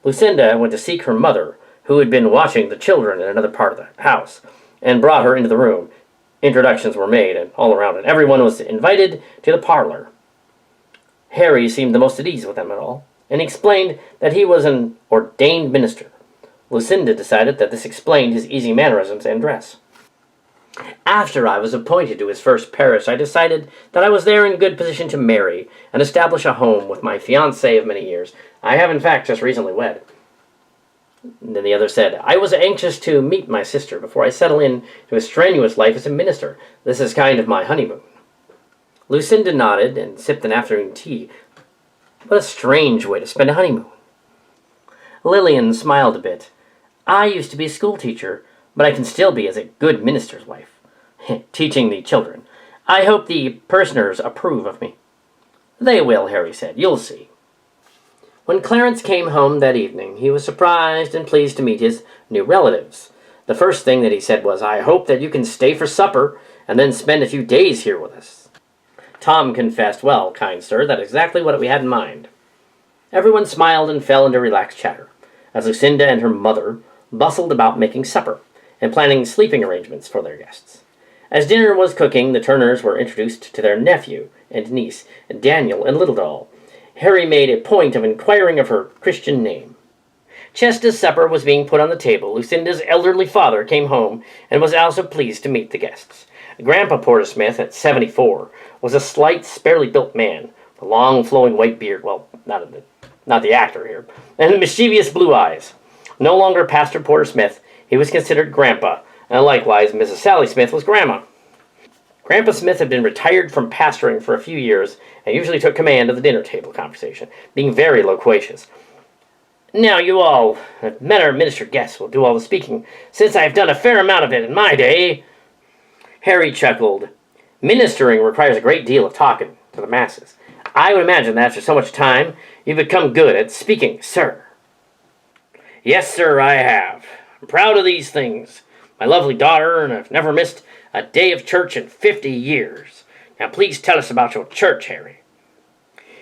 Lucinda went to seek her mother, who had been watching the children in another part of the house, and brought her into the room. Introductions were made and all around, and everyone was invited to the parlor. Harry seemed the most at ease with them at all, and he explained that he was an ordained minister. Lucinda decided that this explained his easy mannerisms and dress. "After I was appointed to his first parish, I decided that I was there in good position to marry and establish a home with my fiancée of many years. I have, in fact, just recently wed." Then the other said, "I was anxious to meet my sister before I settle in to a strenuous life as a minister. This is kind of my honeymoon." Lucinda nodded and sipped an afternoon tea. What a strange way to spend a honeymoon. Lillian smiled a bit. "I used to be a school teacher, but I can still be as a good minister's wife. Teaching the children. I hope the parishioners approve of me." "They will," Harry said. "You'll see." When Clarence came home that evening, he was surprised and pleased to meet his new relatives. The first thing that he said was, "I hope that you can stay for supper and then spend a few days here with us." Tom confessed, "Well, kind sir, that's exactly what we had in mind." Everyone smiled and fell into relaxed chatter, as Lucinda and her mother bustled about making supper and planning sleeping arrangements for their guests. As dinner was cooking, the Turners were introduced to their nephew and niece, Daniel and Little Doll. Harry made a point of inquiring of her Christian name. Just as supper was being put on the table, Lucinda's elderly father came home and was also pleased to meet the guests. Grandpa Porter Smith, at 74, was a slight, sparely built man, with a long, flowing white beard, well, not the actor here, and mischievous blue eyes. No longer Pastor Porter Smith, he was considered Grandpa, and likewise Mrs. Sally Smith was Grandma. Grandpa Smith had been retired from pastoring for a few years and usually took command of the dinner table conversation, being very loquacious. "Now you all, men or minister guests, will do all the speaking, since I've done a fair amount of it in my day." Harry chuckled. "Ministering requires a great deal of talking to the masses. I would imagine that after so much time, you've become good at speaking, sir." "Yes, sir, I have. I'm proud of these things. My lovely daughter, and I've never missed a day of church in 50 years. Now please tell us about your church, Harry."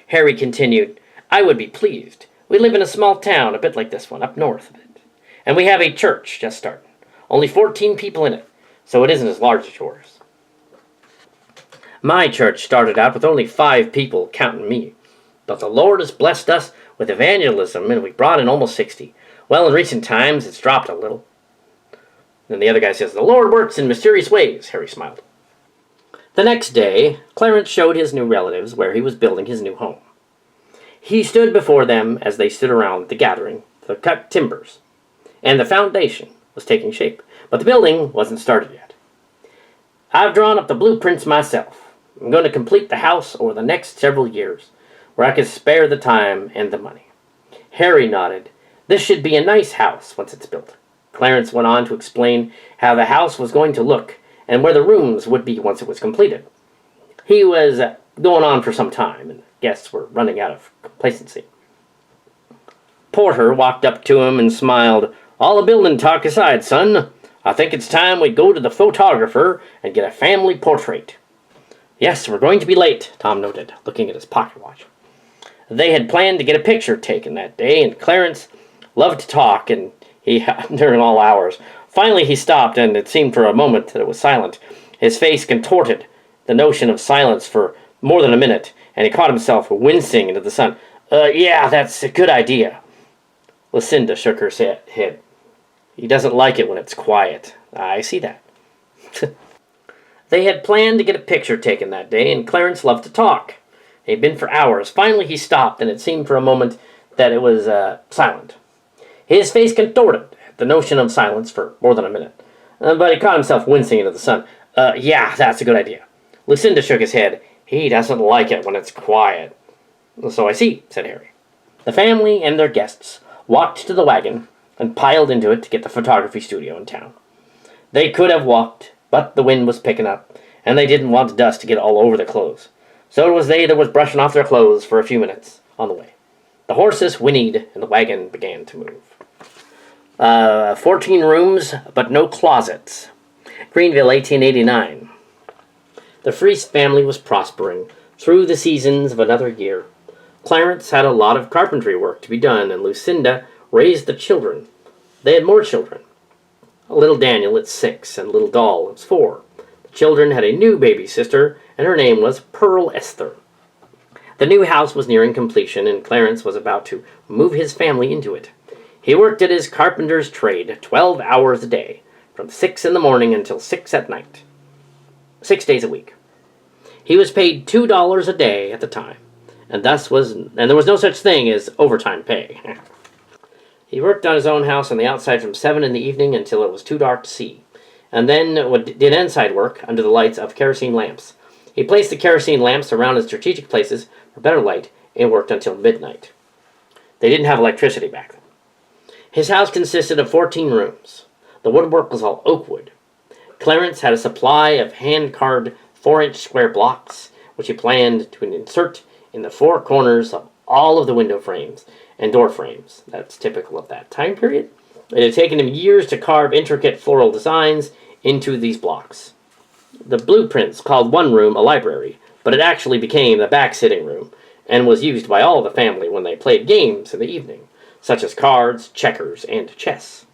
Harry continued, "I would be pleased. We live in a small town, a bit like this one, up north of it. And we have a church just starting. Only 14 people in it, so it isn't as large as yours. My church started out with only 5 people, counting me. But the Lord has blessed us with evangelism, and we brought in almost 60. Well, in recent times, it's dropped a little. Then the other guy says, "The Lord works in mysterious ways," Harry smiled. The next day, Clarence showed his new relatives where he was building his new home. He stood before them as they stood around the gathering to cut timbers, and the foundation was taking shape, but the building wasn't started yet. "I've drawn up the blueprints myself. I'm going to complete the house over the next several years, where I can spare the time and the money." Harry nodded. "This should be a nice house once it's built." Clarence went on to explain how the house was going to look and where the rooms would be once it was completed. He was going on for some time, and guests were running out of complacency. Porter walked up to him and smiled. "All the building talk aside, son, I think it's time we go to the photographer and get a family portrait." "Yes, we're going to be late," Tom noted, looking at his pocket watch. They had planned to get a picture taken that day, and Clarence loved to talk, and during all hours. Finally he stopped, and it seemed for a moment that it was silent. His face contorted the notion of silence for more than a minute, and he caught himself wincing into the sun. Yeah, that's a good idea." Lucinda shook her head. "He doesn't like it when it's quiet." "I see that." They had planned to get a picture taken that day, and Clarence loved to talk. He'd been for hours. Finally he stopped, and it seemed for a moment that it was silent. His face contorted the notion of silence for more than a minute, but he caught himself wincing into the sun. Yeah, that's a good idea." Lucinda shook his head. "He doesn't like it when it's quiet." "So I see," said Harry. The family and their guests walked to the wagon and piled into it to get the photography studio in town. They could have walked, but the wind was picking up, and they didn't want the dust to get all over their clothes. So it was they that was brushing off their clothes for a few minutes on the way. The horses whinnied, and the wagon began to move. 14 rooms, but no closets. Greenville, 1889. The Fries family was prospering through the seasons of another year. Clarence had a lot of carpentry work to be done, and Lucinda raised the children. They had more children. Little Daniel at 6, and little Doll at 4. The children had a new baby sister, and her name was Pearl Esther. The new house was nearing completion, and Clarence was about to move his family into it. He worked at his carpenter's trade 12 hours a day, from 6 in the morning until 6 at night. 6 days a week. He was paid $2 a day at the time, and there was no such thing as overtime pay. He worked on his own house on the outside from 7 in the evening until it was too dark to see, and then did inside work under the lights of kerosene lamps. He placed the kerosene lamps around in strategic places for better light and worked until midnight. They didn't have electricity back then. His house consisted of 14 rooms. The woodwork was all oak wood. Clarence had a supply of hand-carved 4-inch square blocks, which he planned to insert in the 4 corners of all of the window frames and door frames. That's typical of that time period. It had taken him years to carve intricate floral designs into these blocks. The blueprints called one room a library, but it actually became the back sitting room and was used by all the family when they played games in the evening, such as cards, checkers, and chess.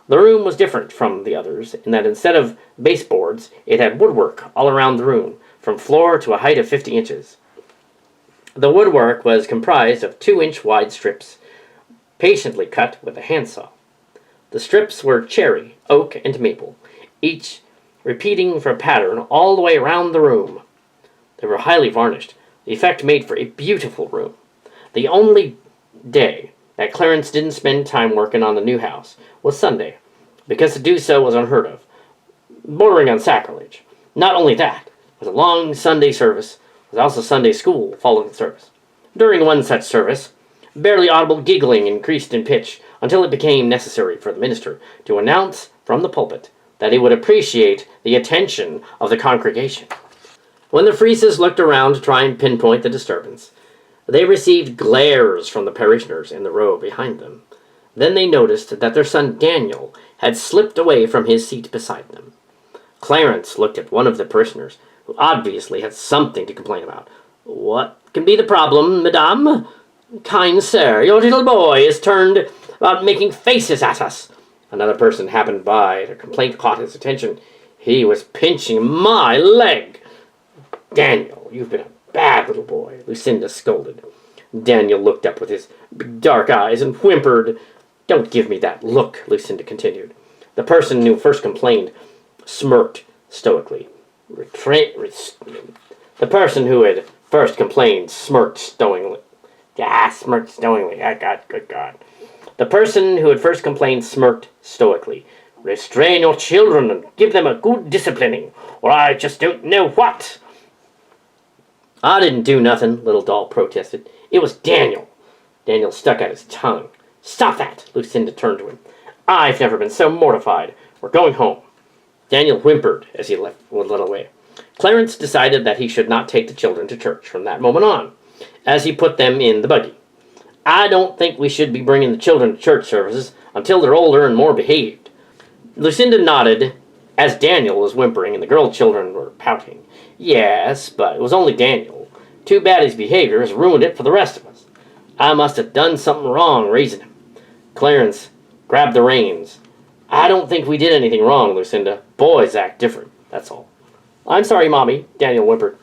The room was different from the others in that instead of baseboards, it had woodwork all around the room, from floor to a height of 50 inches. The woodwork was comprised of 2-inch wide strips, patiently cut with a handsaw. The strips were cherry, oak, and maple, each repeating for a pattern all the way around the room. They were highly varnished. The effect made for a beautiful room. The only day that Clarence didn't spend time working on the new house was Sunday, because to do so was unheard of, bordering on sacrilege. Not only that, it was a long Sunday service. It was also Sunday school following the service. During one such service, barely audible giggling increased in pitch until it became necessary for the minister to announce from the pulpit that he would appreciate the attention of the congregation. When the Frieses looked around to try and pinpoint the disturbance, they received glares from the parishioners in the row behind them. Then they noticed that their son Daniel had slipped away from his seat beside them. Clarence looked at one of the parishioners, who obviously had something to complain about. "What can be the problem, madame?" "Kind sir, your little boy is turned about making faces at us." Another person happened by. The complaint caught his attention. "He was pinching my leg." Daniel, you've been a bad little boy, Lucinda scolded. Daniel looked up with his dark eyes and whimpered. Don't give me that look, Lucinda continued. The person who first complained smirked stoically. The person who had first complained smirked stoningly. Smirked stoningly. Good God. The person who had first complained smirked stoically. Restrain your children and give them a good disciplining, or I just don't know what. I didn't do nothing, Little Doll protested. It was Daniel. Daniel stuck out his tongue. Stop that, Lucinda turned to him. I've never been so mortified. We're going home. Daniel whimpered as he led away. Clarence decided that he should not take the children to church from that moment on, as he put them in the buggy. I don't think we should be bringing the children to church services until they're older and more behaved. Lucinda nodded as Daniel was whimpering and the girl children were pouting. Yes, but it was only Daniel. Too bad his behavior has ruined it for the rest of us. I must have done something wrong raising him. Clarence grabbed the reins. I don't think we did anything wrong, Lucinda. Boys act different, that's all. I'm sorry, Mommy, Daniel whimpered.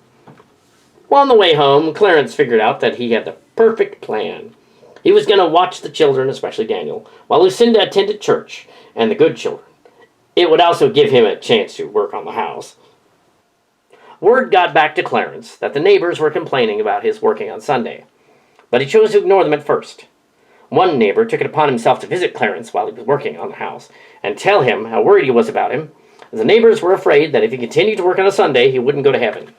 Well, on the way home, Clarence figured out that he had the perfect plan. He was going to watch the children, especially Daniel, while Lucinda attended church and the good children. It would also give him a chance to work on the house. Word got back to Clarence that the neighbors were complaining about his working on Sunday, but he chose to ignore them at first. One neighbor took it upon himself to visit Clarence while he was working on the house and tell him how worried he was about him. The neighbors were afraid that if he continued to work on a Sunday, he wouldn't go to heaven.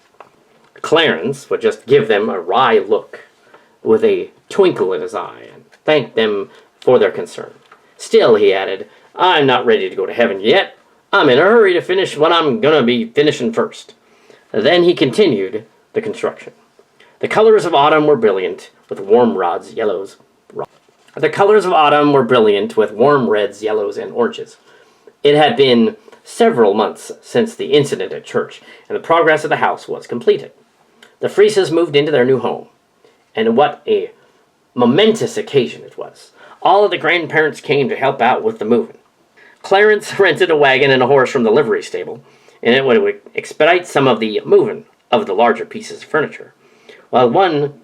Clarence would just give them a wry look with a twinkle in his eye and thank them for their concern. Still, he added, I'm not ready to go to heaven yet. I'm in a hurry to finish what I'm going to be finishing first. Then he continued the construction. The colors of autumn were brilliant with warm reds, yellows. The colors of autumn were brilliant with warm reds, yellows, and oranges. It had been several months since the incident at church, and the progress of the house was completed. The Frieses moved into their new home, and what a momentous occasion it was. All of the grandparents came to help out with the moving. Clarence rented a wagon and a horse from the livery stable, and it would expedite some of the moving of the larger pieces of furniture, while one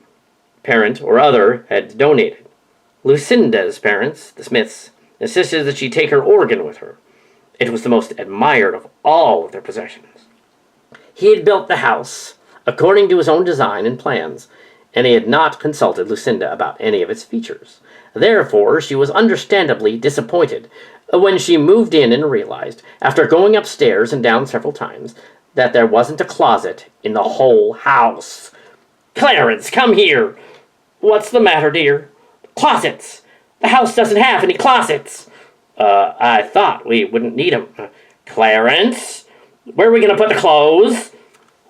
parent or other had donated. Lucinda's parents, the Smiths, insisted that she take her organ with her. It was the most admired of all of their possessions. He had built the house according to his own design and plans, and he had not consulted Lucinda about any of its features. Therefore, she was understandably disappointed when she moved in and realized, after going upstairs and down several times, that there wasn't a closet in the whole house. Clarence, come here! What's the matter, dear? Closets! The house doesn't have any closets! I thought we wouldn't need them. Clarence? Where are we going to put the clothes?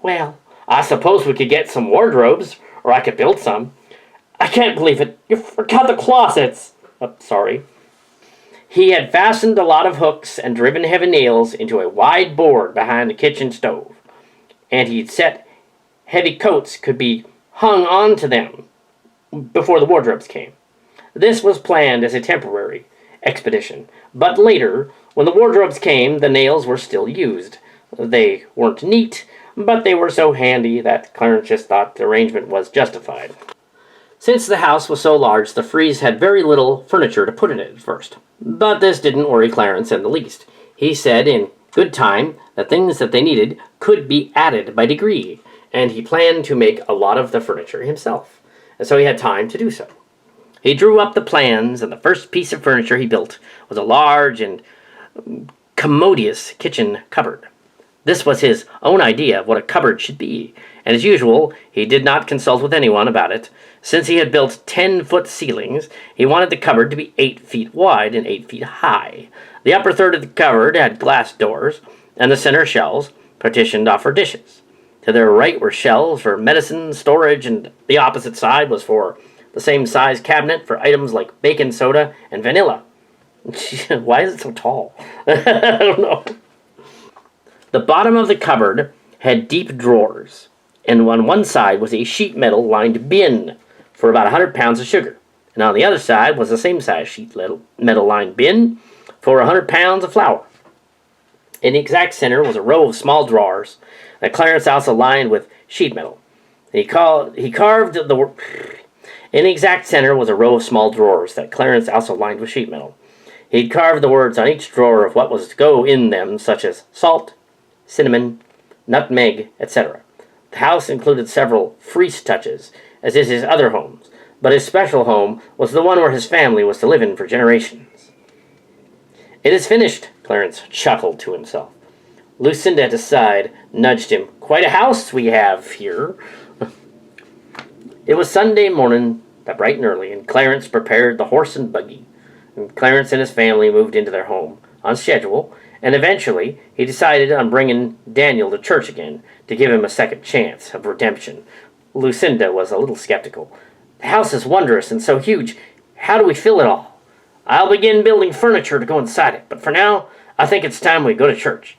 Well, I suppose we could get some wardrobes, or I could build some. I can't believe it. You forgot the closets. Sorry. He had fastened a lot of hooks and driven heavy nails into a wide board behind the kitchen stove, and he'd set heavy coats could be hung onto them before the wardrobes came. This was planned as a temporary expedition, but later, when the wardrobes came, the nails were still used. They weren't neat, but they were so handy that Clarence just thought the arrangement was justified. Since the house was so large, the Fries had very little furniture to put in it at first. But this didn't worry Clarence in the least. He said in good time that things that they needed could be added by degree, and he planned to make a lot of the furniture himself, and so he had time to do so. He drew up the plans, and the first piece of furniture he built was a large and commodious kitchen cupboard. This was his own idea of what a cupboard should be, and as usual, he did not consult with anyone about it. Since he had built 10-foot ceilings, he wanted the cupboard to be 8 feet wide and 8 feet high. The upper third of the cupboard had glass doors, and the center shelves partitioned off for dishes. To their right were shelves for medicine, storage, and the opposite side was for the same size cabinet for items like baking soda and vanilla. Why is it so tall? I don't know. The bottom of the cupboard had deep drawers, and on one side was a sheet metal lined bin for about 100 pounds of sugar, and on the other side was the same size sheet metal lined bin for 100 pounds of flour. In the exact center was a row of small drawers that Clarence also lined with sheet metal. He carved the... In the exact center was a row of small drawers that Clarence also lined with sheet metal. He'd carved the words on each drawer of what was to go in them, such as salt, cinnamon, nutmeg, etc. The house included several frieze touches, as is his other homes, but his special home was the one where his family was to live in for generations. "It is finished," Clarence chuckled to himself. Lucinda at his side nudged him. "Quite a house we have here." It was Sunday morning, bright and early, and Clarence prepared the horse and buggy. And Clarence and his family moved into their home, on schedule, and eventually he decided on bringing Daniel to church again to give him a second chance of redemption. Lucinda was a little skeptical. "The house is wondrous and so huge. How do we fill it all? I'll begin building furniture to go inside it, but for now, I think it's time we go to church.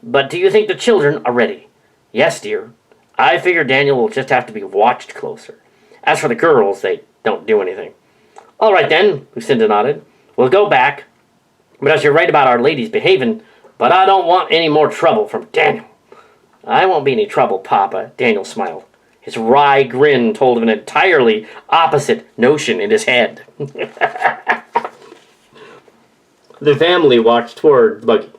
But do you think the children are ready?" "Yes, dear. I figure Daniel will just have to be watched closer. As for the girls, they don't do anything." "All right then," Lucinda nodded. "We'll go back. But as you're right about Our Lady's behaving, but I don't want any more trouble from Daniel." "I won't be any trouble, Papa," Daniel smiled. His wry grin told of an entirely opposite notion in his head. The family walked toward the buggy.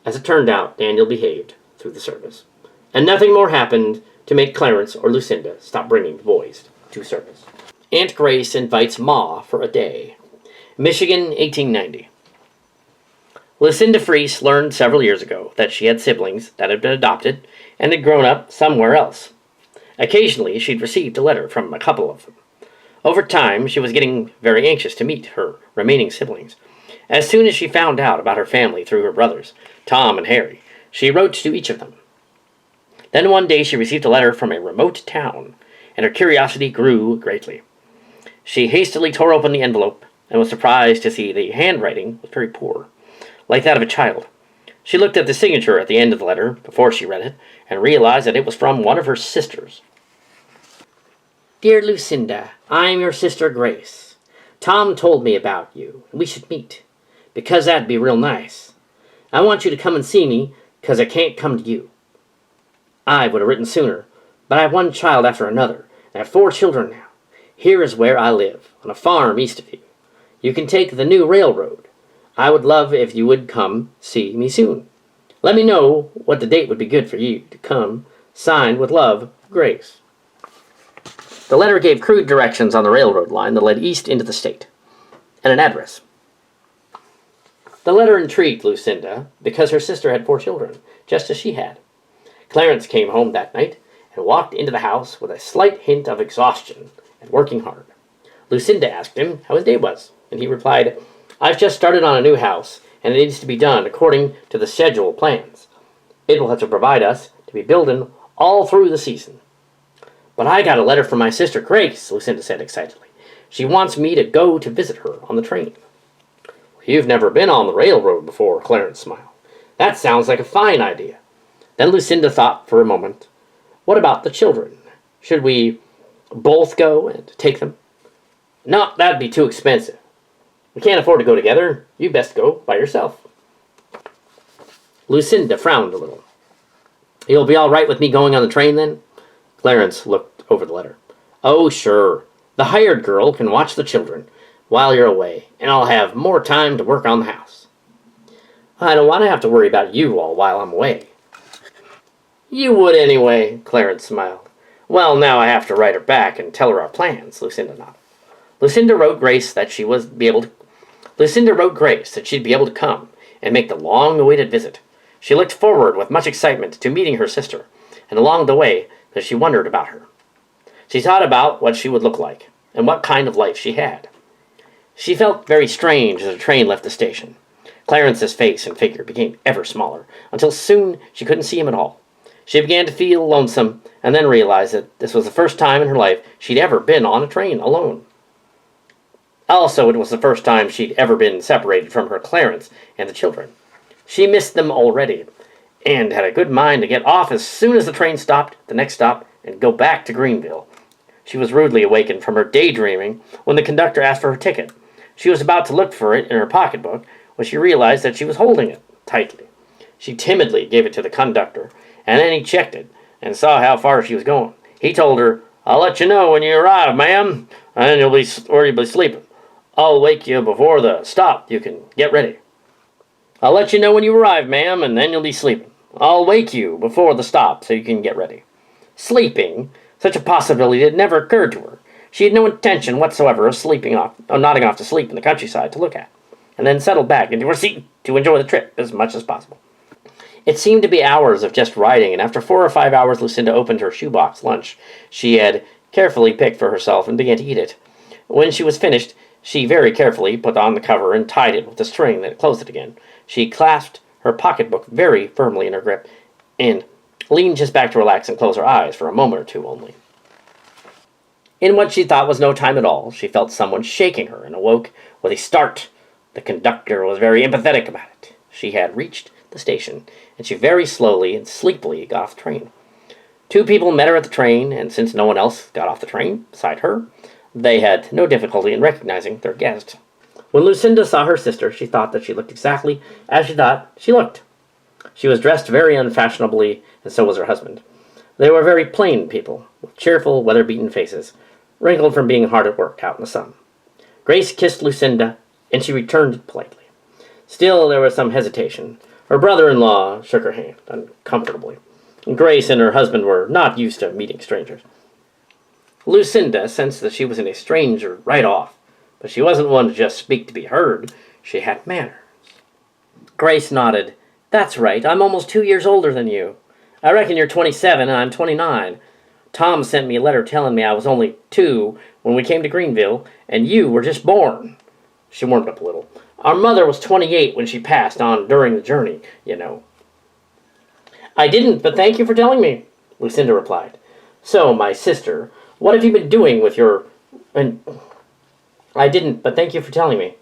As it turned out, Daniel behaved through the service. And nothing more happened to make Clarence or Lucinda stop bringing the boys to service. Aunt Grace invites Ma for a day. Michigan, 1890. Lucinda Fries learned several years ago that she had siblings that had been adopted and had grown up somewhere else. Occasionally, she'd received a letter from a couple of them. Over time, she was getting very anxious to meet her remaining siblings. As soon as she found out about her family through her brothers, Tom and Harry, she wrote to each of them. Then one day she received a letter from a remote town, and her curiosity grew greatly. She hastily tore open the envelope and was surprised to see the handwriting was very poor, like that of a child. She looked at the signature at the end of the letter before she read it, and realized that it was from one of her sisters. "Dear Lucinda, I'm your sister Grace. Tom told me about you, and we should meet, because that'd be real nice. I want you to come and see me, because I can't come to you. I would have written sooner, but I have one child after another, and I have 4 children now. Here is where I live, on a farm east of you. You can take the new railroad. I would love if you would come see me soon. Let me know what the date would be good for you to come. Signed with love, Grace." The letter gave crude directions on the railroad line that led east into the state, and an address. The letter intrigued Lucinda because her sister had 4 children, just as she had. Clarence came home that night and walked into the house with a slight hint of exhaustion and working hard. Lucinda asked him how his day was, and he replied, "I've just started on a new house, and it needs to be done according to the schedule plans. It will have to provide us to be building all through the season." "But I got a letter from my sister Grace," Lucinda said excitedly. "She wants me to go to visit her on the train." "You've never been on the railroad before," Clarence smiled. "That sounds like a fine idea." Then Lucinda thought for a moment. "What about the children? Should we both go and take them?" "No, that'd be too expensive. We can't afford to go together. You best go by yourself." Lucinda frowned a little. "You'll be all right with me going on the train, then?" Clarence looked over the letter. "Oh, sure. The hired girl can watch the children while you're away, and I'll have more time to work on the house." "I don't want to have to worry about you all while I'm away." "You would anyway," Clarence smiled. "Well, now I have to write her back and tell her our plans," Lucinda nodded. Lucinda wrote Grace that she'd be able to come and make the long-awaited visit. She looked forward with much excitement to meeting her sister, and along the way that she wondered about her. She thought about what she would look like, and what kind of life she had. She felt very strange as the train left the station. Clarence's face and figure became ever smaller, until soon she couldn't see him at all. She began to feel lonesome, and then realized that this was the first time in her life she'd ever been on a train alone. Also, it was the first time she'd ever been separated from her Clarence and the children. She missed them already, and had a good mind to get off as soon as the train stopped the next stop and go back to Greenville. She was rudely awakened from her daydreaming when the conductor asked for her ticket. She was about to look for it in her pocketbook when she realized that she was holding it tightly. She timidly gave it to the conductor, and then he checked it and saw how far she was going. He told her, "I'll let you know when you arrive, ma'am, and you'll be sleeping. I'll wake you before the stop. You can get ready." "I'll let you know when you arrive, ma'am, and then you'll be sleeping. I'll wake you before the stop so you can get ready." Sleeping? Such a possibility had never occurred to her. She had no intention whatsoever of nodding off to sleep in the countryside to look at, and then settled back into her seat to enjoy the trip as much as possible. It seemed to be hours of just riding, and after 4 or 5 hours Lucinda opened her shoebox lunch she had carefully picked for herself and began to eat it. When she was finished, she very carefully put on the cover and tied it with a string, then closed it again. She clasped her pocketbook very firmly in her grip and leaned just back to relax and close her eyes for a moment or two only. In what she thought was no time at all, she felt someone shaking her and awoke with a start. The conductor was very empathetic about it. She had reached the station, and she very slowly and sleepily got off the train. 2 people met her at the train, and since no one else got off the train beside her, they had no difficulty in recognizing their guest. When Lucinda saw her sister, she thought that she looked exactly as she thought she looked. She was dressed very unfashionably, and so was her husband. They were very plain people, with cheerful, weather-beaten faces, wrinkled from being hard at work out in the sun. Grace kissed Lucinda, and she returned it politely. Still, there was some hesitation. Her brother-in-law shook her hand uncomfortably. Grace and her husband were not used to meeting strangers. Lucinda sensed that she was in a stranger right off, but she wasn't one to just speak to be heard. She had manners. Grace nodded. "That's right. I'm almost 2 years older than you. I reckon you're 27 and I'm 29. Tom sent me a letter telling me I was only 2 when we came to Greenville, and you were just born." She warmed up a little. "Our mother was 28 when she passed on during the journey, you know." "I didn't, but thank you for telling me," Lucinda replied. "So, my sister, what have you been doing with your... "I didn't, but thank you for telling me,"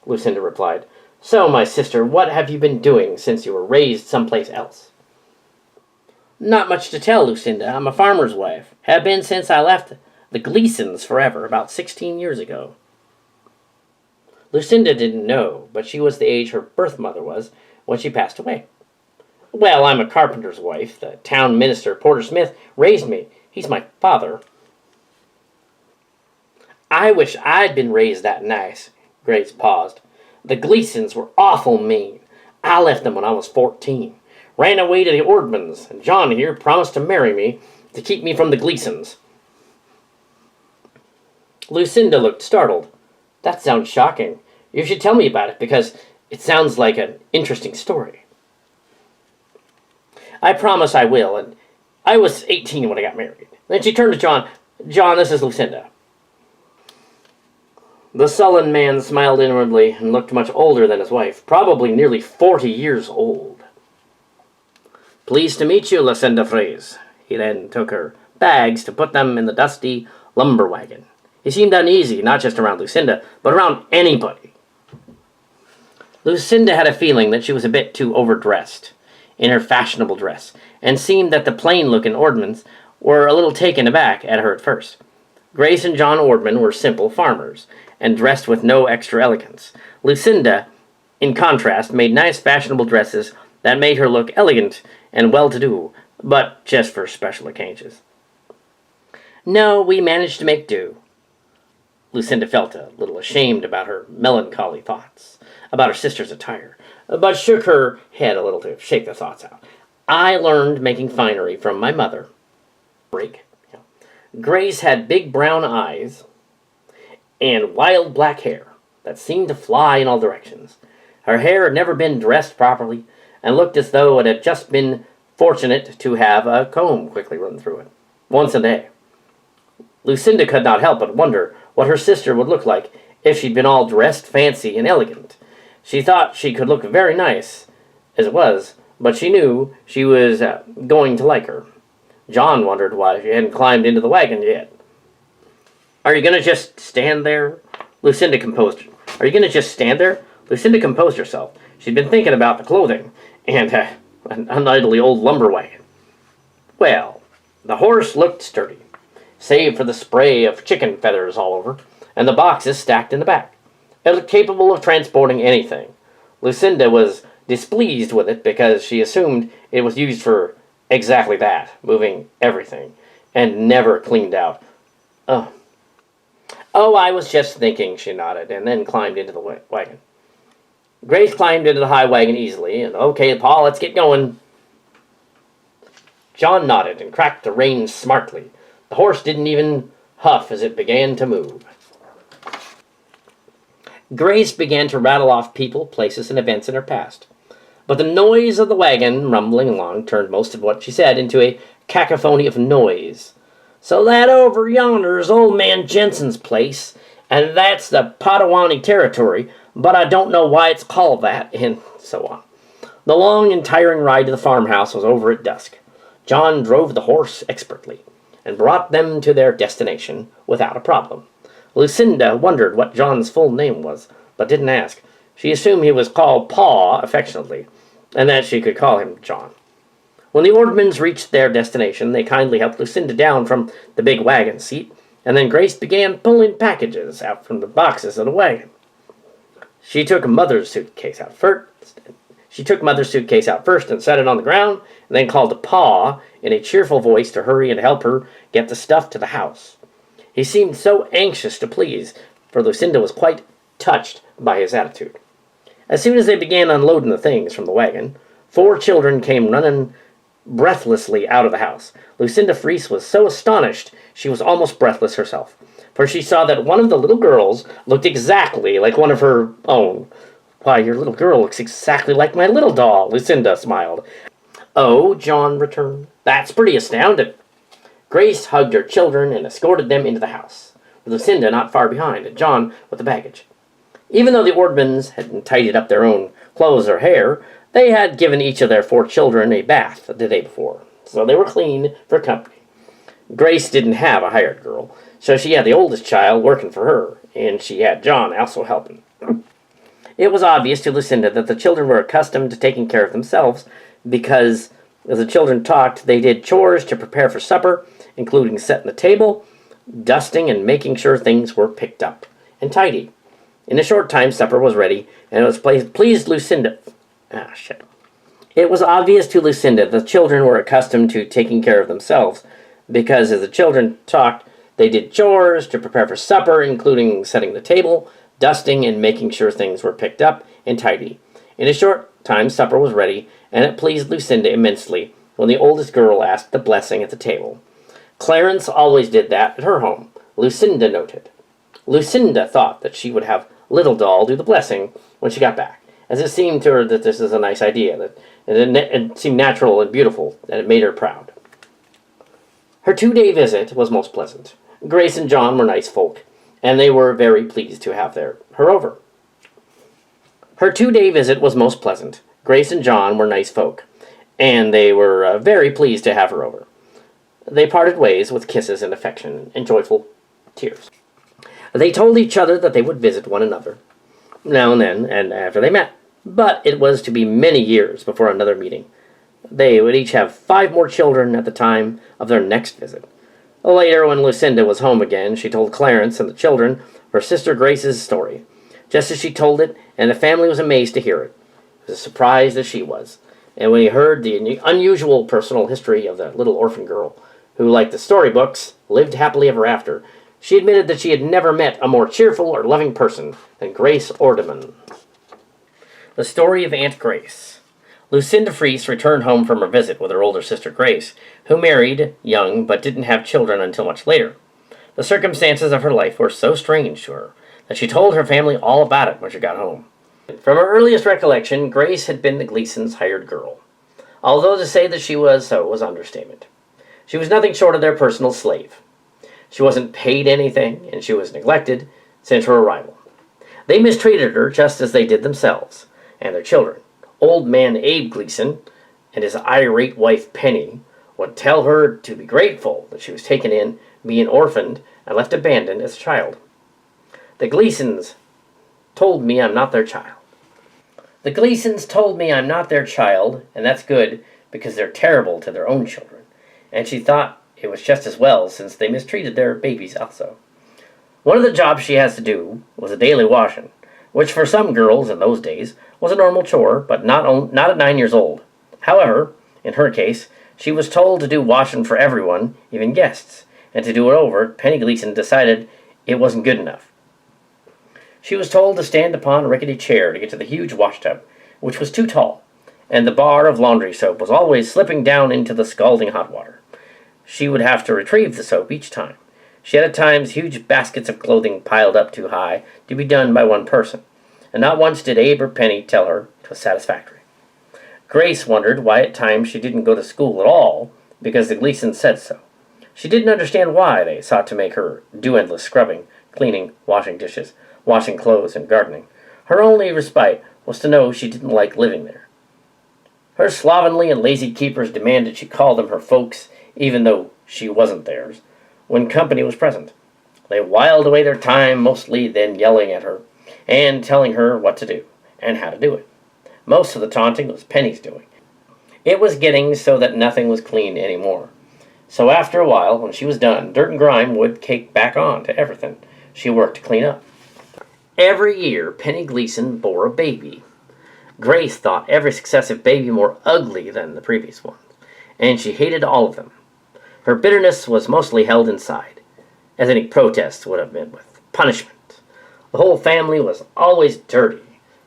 Lucinda replied. "So, my sister, what have you been doing since you were raised someplace else?" "Not much to tell, Lucinda. I'm a farmer's wife. Have been since I left the Gleasons forever, about 16 years ago." Lucinda didn't know, but she was the age her birth mother was when she passed away. "Well, I'm a carpenter's wife. The town minister, Porter Smith, raised me. He's my father." "I wish I'd been raised that nice." Grace paused. "The Gleasons were awful mean. I left them when I was 14. Ran away to the Ordmans, and John here promised to marry me to keep me from the Gleasons." Lucinda looked startled. "That sounds shocking. You should tell me about it, because it sounds like an interesting story." "I promise I will, and I was 18 when I got married." Then she turned to John. "John, this is Lucinda." The sullen man smiled inwardly and looked much older than his wife, probably nearly 40 years old. "Pleased to meet you, Lucinda Fries." He then took her bags to put them in the dusty lumber wagon. He seemed uneasy, not just around Lucinda, but around anybody. Lucinda had a feeling that she was a bit too overdressed in her fashionable dress, and seemed that the plain-looking Ordmans were a little taken aback at her at first. Grace and John Ordman were simple farmers, and dressed with no extra elegance. Lucinda, in contrast, made nice fashionable dresses that made her look elegant and well-to-do, but just for special occasions. "No, we managed to make do." Lucinda felt a little ashamed about her melancholy thoughts, about her sister's attire, but shook her head a little to shake the thoughts out. "I learned making finery from my mother." Grace had big brown eyes and wild black hair that seemed to fly in all directions. Her hair had never been dressed properly, and looked as though it had just been fortunate to have a comb quickly run through it, once a day. Lucinda could not help but wonder what her sister would look like if she'd been all dressed fancy and elegant. She thought she could look very nice as it was, but she knew she was going to like her. John wondered why she hadn't climbed into the wagon yet. "Are you going to just stand there?" Lucinda composed herself. She'd been thinking about the clothing and an unidly old lumber wagon. Well, the horse looked sturdy, save for the spray of chicken feathers all over, and the boxes stacked in the back. It looked capable of transporting anything. Lucinda was displeased with it because she assumed it was used for Exactly that, moving everything, and never cleaned out. Oh. Oh, I was just thinking, she nodded, and then climbed into the wagon. Grace climbed into the high wagon easily, and okay, Paul, let's get going. John nodded and cracked the reins smartly. The horse didn't even huff as it began to move. Grace began to rattle off people, places, and events in her past. But the noise of the wagon rumbling along turned most of what she said into a cacophony of noise. So that over yonder is old man Jensen's place, and that's the Potawatomi territory, but I don't know why it's called that, and so on. The long and tiring ride to the farmhouse was over at dusk. John drove the horse expertly, and brought them to their destination without a problem. Lucinda wondered what John's full name was, but didn't ask. She assumed he was called Paw affectionately, and that she could call him John. When the Ordmans reached their destination, they kindly helped Lucinda down from the big wagon seat, and then Grace began pulling packages out from the boxes of the wagon. She took Mother's suitcase out first. And set it on the ground, and then called to Pa in a cheerful voice to hurry and help her get the stuff to the house. He seemed so anxious to please, for Lucinda was quite touched by his attitude. As soon as they began unloading the things from the wagon, 4 children came running breathlessly out of the house. Lucinda Fries was so astonished she was almost breathless herself, for she saw that one of the little girls looked exactly like one of her own. Why, your little girl looks exactly like my little doll, Lucinda smiled. Oh, John returned. That's pretty astounding. Grace hugged her children and escorted them into the house, with Lucinda not far behind, and John with the baggage. Even though the Ordmans hadn't tidied up their own clothes or hair, they had given each of their 4 children a bath the day before, so they were clean for company. Grace didn't have a hired girl, so she had the oldest child working for her, and she had John also helping. It was obvious to Lucinda that the children were accustomed to taking care of themselves, because as the children talked, they did chores to prepare for supper, including setting the table, dusting, and making sure things were picked up and tidy. In a short time, supper was ready, and it was pleased Lucinda. It was obvious to Lucinda that the children were accustomed to taking care of themselves, because as the children talked, they did chores to prepare for supper, including setting the table, dusting, and making sure things were picked up and tidy. In a short time, supper was ready, and it pleased Lucinda immensely when the oldest girl asked the blessing at the table. Clarence always did that at her home, Lucinda noted. Lucinda thought that she would have Little Doll do the blessing when she got back, as it seemed to her that this is a nice idea, that it seemed natural and beautiful, and it made her proud. Her 2-day visit was most pleasant. Grace and John were nice folk, and they were very pleased to have her over. Her 2-day visit was most pleasant. Grace and John were nice folk, and they were very pleased to have her over. They parted ways with kisses and affection and joyful tears. They told each other that they would visit one another now and then, and after they met, but it was to be many years before another meeting. They would each have 5 more children at the time of their next visit. Later, when Lucinda was home again, she told Clarence and the children her sister Grace's story, just as she told it, and the family was amazed to hear it, as surprised as she was. And when he heard the unusual personal history of the little orphan girl, who, like the storybooks, lived happily ever after, she admitted that she had never met a more cheerful or loving person than Grace Ordeman. The story of Aunt Grace. Lucinda Fries returned home from her visit with her older sister Grace, who married young but didn't have children until much later. The circumstances of her life were so strange to her that she told her family all about it when she got home. From her earliest recollection, Grace had been the Gleasons' hired girl, although to say that she was so was understatement. She was nothing short of their personal slave. She wasn't paid anything, and she was neglected since her arrival. They mistreated her just as they did themselves, and their children. Old man Abe Gleason and his irate wife Penny would tell her to be grateful that she was taken in, being orphaned, and left abandoned as a child. The Gleasons told me I'm not their child. The Gleasons told me I'm not their child, and that's good, because they're terrible to their own children. And she thought it was just as well, since they mistreated their babies also. One of the jobs she has to do was a daily washing, which for some girls in those days was a normal chore, but not at 9 years old. However, in her case, She was told to do washing for everyone, even guests, and to do it over, Penny Gleason decided it wasn't good enough. She was told to stand upon a rickety chair to get to the huge washtub, which was too tall, and the bar of laundry soap was always slipping down into the scalding hot water. She would have to retrieve the soap each time. She had at times huge baskets of clothing piled up too high to be done by one person, and not once did Abe or Penny tell her it was satisfactory. Grace wondered why at times she didn't go to school at all, because the Gleasons said so. She didn't understand why they sought to make her do endless scrubbing, cleaning, washing dishes, washing clothes, and gardening. Her only respite was to know she didn't like living there. Her slovenly and lazy keepers demanded she call them her folks, even though she wasn't theirs, when company was present. They whiled away their time, mostly then yelling at her, and telling her what to do, and how to do it. Most of the taunting was Penny's doing. It was getting so that nothing was clean anymore. So after a while, when she was done, dirt and grime would cake back on to everything she worked to clean up. Every year, Penny Gleason bore a baby. Grace thought every successive baby more ugly than the previous ones, and she hated all of them. Her bitterness was mostly held inside, as any protest would have been with punishment. The whole family was always dirty,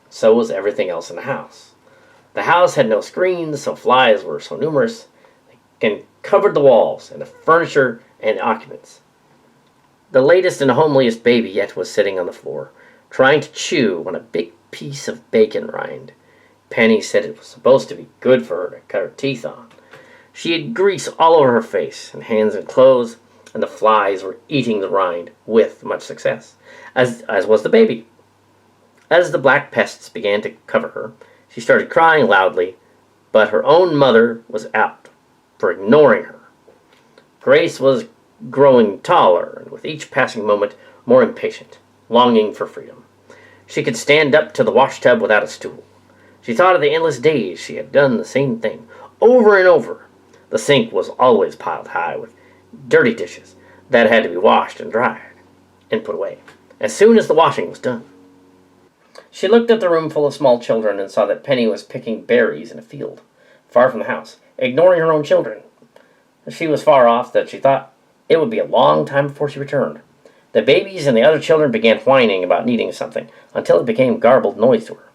so was everything else in the house. The house had no screens, so flies were so numerous, and covered the walls and the furniture and occupants. The latest and homeliest baby yet was sitting on the floor, trying to chew on a big piece of bacon rind. Penny said it was supposed to be good for her to cut her teeth on. She had grease all over her face and hands and clothes, and the flies were eating the rind with much success, as was the baby. As the black pests began to cover her, she started crying loudly, but her own mother was out for ignoring her. Grace was growing taller, and with each passing moment more impatient, longing for freedom. She could stand up to the washtub without a stool. She thought of the endless days she had done the same thing, over and over. The sink was always piled high with dirty dishes that had to be washed and dried and put away as soon as the washing was done. She looked at the room full of small children and saw that Penny was picking berries in a field, far from the house, ignoring her own children. She was far off that she thought it would be a long time before she returned. The babies and the other children began whining about needing something, until it became garbled noise to her.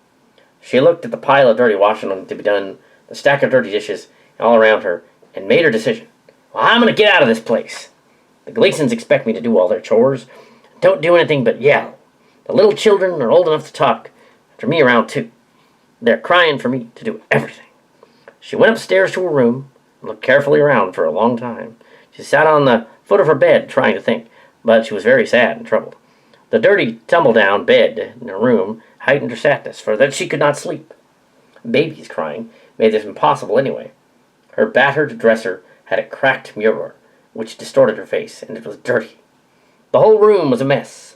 She looked at the pile of dirty washing to be done, the stack of dirty dishes all around her, and made her decision. Well, I'm going to get out of this place. The Gleasons expect me to do all their chores. Don't do anything but yell. The little children are old enough to talk after me around too. They're crying for me to do everything. She went upstairs to her room and looked carefully around for a long time. She sat on the foot of her bed trying to think, but she was very sad and troubled. The dirty, tumble-down bed in her room heightened her sadness, for that she could not sleep. Babies crying made this impossible anyway. Her battered dresser had a cracked mirror, which distorted her face, and it was dirty. The whole room was a mess.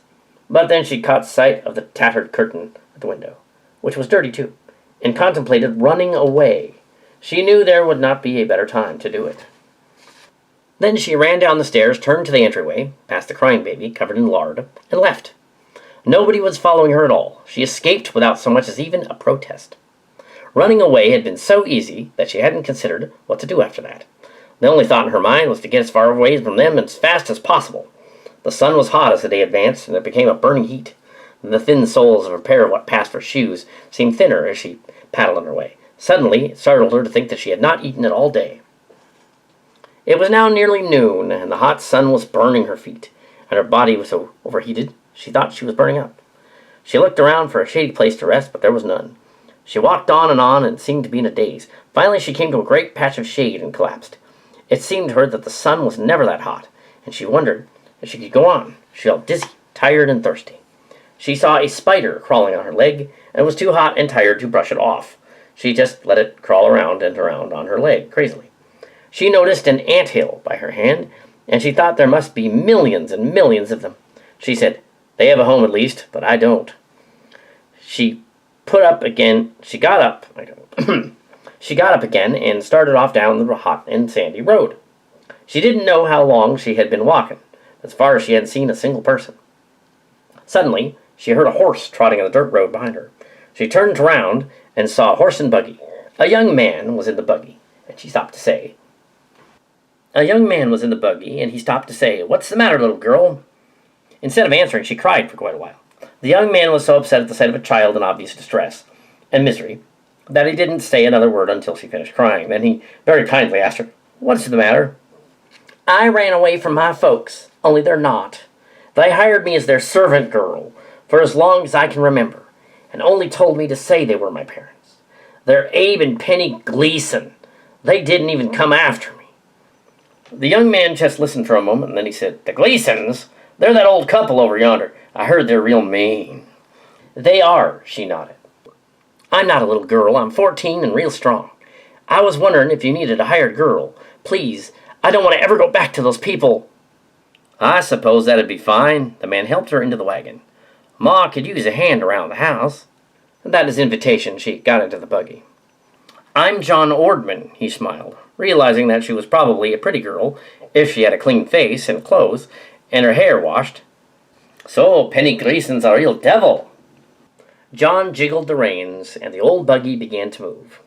But then she caught sight of the tattered curtain at the window, which was dirty too, and contemplated running away. She knew there would not be a better time to do it. Then she ran down the stairs, turned to the entryway, past the crying baby, covered in lard, and left. Nobody was following her at all. She escaped without so much as even a protest. Running away had been so easy that she hadn't considered what to do after that. The only thought in her mind was to get as far away from them as fast as possible. The sun was hot as the day advanced, and it became a burning heat. The thin soles of a pair of what passed for shoes seemed thinner as she paddled on her way. Suddenly, it startled her to think that she had not eaten it all day. It was now nearly noon, and the hot sun was burning her feet, and her body was so overheated she thought she was burning up. She looked around for a shady place to rest, but there was none. She walked on and seemed to be in a daze. Finally, she came to a great patch of shade and collapsed. It seemed to her that the sun was never that hot, and she wondered if she could go on. She felt dizzy, tired, and thirsty. She saw a spider crawling on her leg, and was too hot and tired to brush it off. She just let it crawl around and around on her leg, crazily. She noticed an anthill by her hand, and she thought there must be millions and millions of them. She said, "They have a home at least, but I don't." She got up again and started off down the hot and sandy road. She didn't know how long she had been walking. As far as she hadn't seen a single person. Suddenly, she heard a horse trotting on the dirt road behind her. She turned around and saw a horse and buggy. A young man was in the buggy, and she stopped to say, A young man was in the buggy, and he stopped to say, "What's the matter, little girl?" Instead of answering, she cried for quite a while. The young man was so upset at the sight of a child in obvious distress and misery that he didn't say another word until she finished crying. Then he very kindly asked her, "What's the matter?" "I ran away from my folks, only they're not. They hired me as their servant girl for as long as I can remember, and only told me to say they were my parents. They're Abe and Penny Gleason. They didn't even come after me." The young man just listened for a moment, and then he said, "The Gleasons? They're that old couple over yonder. I heard they're real mean." "They are," she nodded. "I'm not a little girl. I'm 14 and real strong. I was wondering if you needed a hired girl. Please, I don't want to ever go back to those people." "I suppose that'd be fine." The man helped her into the wagon. "Ma could use a hand around the house." And at his invitation, she got into the buggy. "I'm John Ordman," he smiled, realizing that she was probably a pretty girl if she had a clean face and clothes and her hair washed. "So, Penny Gleason's a real devil." John jiggled the reins, and the old buggy began to move.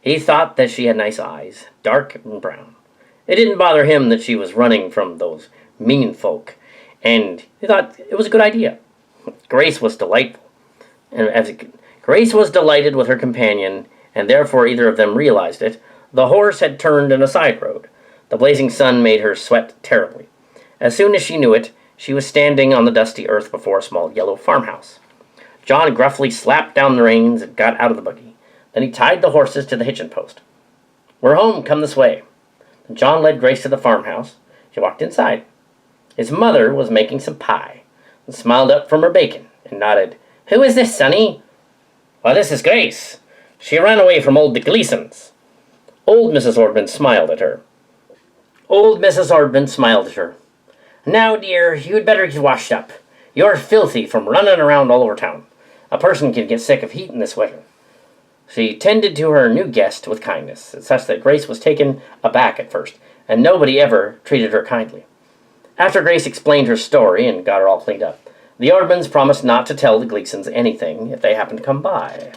He thought that she had nice eyes, dark and brown. It didn't bother him that she was running from those mean folk, and he thought it was a good idea. Grace was delightful, Grace was delighted with her companion, and therefore either of them realized it. The horse had turned in a side road. The blazing sun made her sweat terribly. As soon as she knew it, she was standing on the dusty earth before a small yellow farmhouse. John gruffly slapped down the reins and got out of the buggy. Then he tied the horses to the hitching post. "We're home. Come this way." John led Grace to the farmhouse. She walked inside. His mother was making some pie, and smiled up from her bacon and nodded. "Who is this, sonny?" "Why, this is Grace. She ran away from old Gleason's." Old Mrs. Ordman smiled at her. "Now, dear, you'd better get washed up. You're filthy from running around all over town. A person can get sick of heat in this weather." She tended to her new guest with kindness, such that Grace was taken aback at first, and nobody ever treated her kindly. After Grace explained her story and got her all cleaned up, the Ordmans promised not to tell the Gleasons anything if they happened to come by.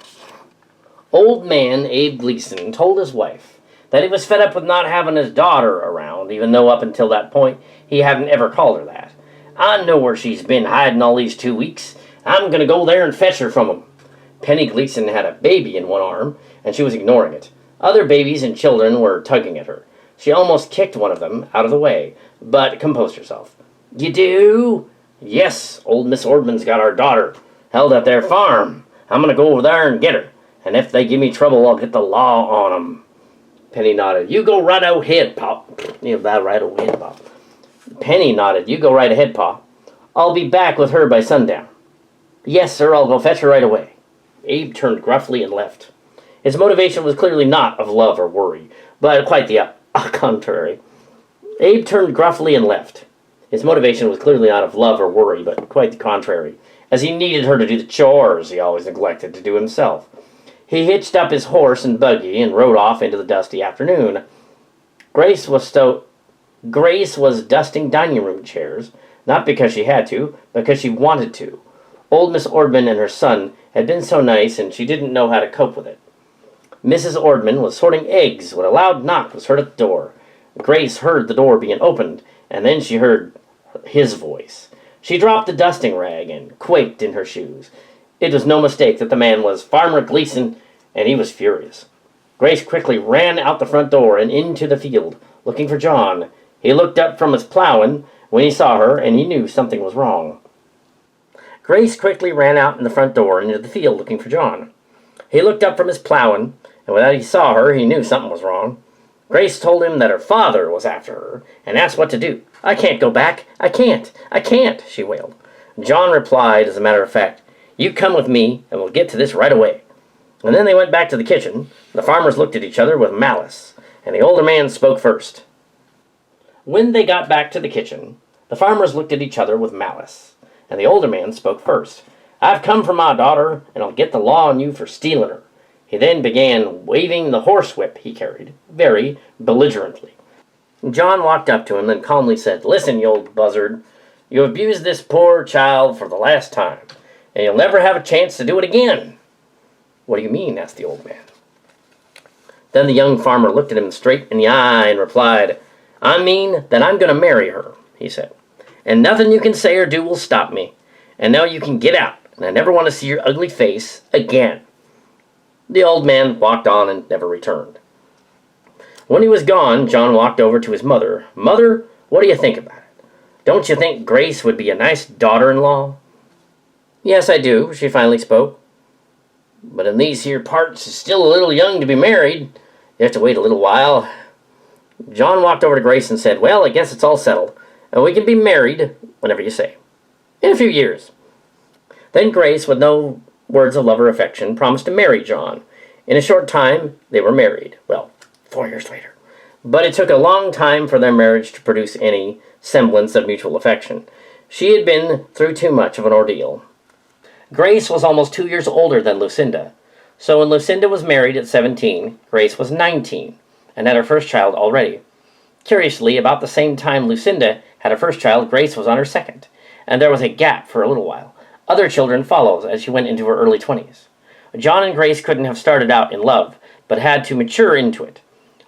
Old man Abe Gleason told his wife that he was fed up with not having his daughter around, even though up until that point he hadn't ever called her that. "I know where she's been hiding all these 2 weeks. I'm going to go there and fetch her from 'em." Penny Gleason had a baby in one arm, and she was ignoring it. Other babies and children were tugging at her. She almost kicked one of them out of the way, but composed herself. "You do?" "Yes, old Miss Ordman's got our daughter held at their farm. I'm going to go over there and get her, and if they give me trouble, I'll get the law on 'em." Penny nodded. "You go right ahead, Pop." Penny nodded. "You go right ahead, Pa. I'll be back with her by sundown." "Yes, sir, I'll go fetch her right away." Abe turned gruffly and left. His motivation was clearly not of love or worry, but quite the contrary. Abe turned gruffly and left. His motivation was clearly not of love or worry, but quite the contrary, as he needed her to do the chores he always neglected to do himself. He hitched up his horse and buggy and rode off into the dusty afternoon. Grace was dusting dining room chairs, not because she had to, because she wanted to. Old Miss Ordman and her son had been so nice, and she didn't know how to cope with it. Mrs. Ordman was sorting eggs when a loud knock was heard at the door. Grace heard the door being opened, and then she heard his voice. She dropped the dusting rag and quaked in her shoes. It was no mistake that the man was Farmer Gleason, and he was furious. Grace quickly ran out the front door and into the field, looking for John. He looked up from his plowing when he saw her, and he knew something was wrong. Grace quickly ran out in the front door and into the field looking for John. He looked up from his plowing, and when he saw her, he knew something was wrong. Grace told him that her father was after her, and asked what to do. "I can't go back. I can't, she wailed. John replied, as a matter of fact, "You come with me, and we'll get to this right away." And then they went back to the kitchen. The farmers looked at each other with malice, and the older man spoke first. When they got back to the kitchen, the farmers looked at each other with malice, and the older man spoke first. "I've come for my daughter, and I'll get the law on you for stealing her." He then began waving the horsewhip he carried, very belligerently. John walked up to him and calmly said, "Listen, you old buzzard, you abused this poor child for the last time, and you'll never have a chance to do it again." "What do you mean?" asked the old man. Then the young farmer looked at him straight in the eye and replied, "I mean that I'm going to marry her," he said. "And nothing you can say or do will stop me. And now you can get out, and I never want to see your ugly face again." The old man walked on and never returned. When he was gone, John walked over to his mother. "Mother, what do you think about it? Don't you think Grace would be a nice daughter-in-law?" "Yes, I do," she finally spoke. "But in these here parts, she's still a little young to be married. You have to wait a little while." John walked over to Grace and said, "Well, I guess it's all settled, and we can be married whenever you say. In a few years." Then Grace, with no words of love or affection, promised to marry John. In a short time, they were married. Well, 4 years later. But it took a long time for their marriage to produce any semblance of mutual affection. She had been through too much of an ordeal. Grace was almost 2 years older than Lucinda. So when Lucinda was married at 17, Grace was 19, and had her first child already. Curiously, about the same time Lucinda had her first child, Grace was on her second, and there was a gap for a little while. Other children followed as she went into her early 20s. John and Grace couldn't have started out in love, but had to mature into it.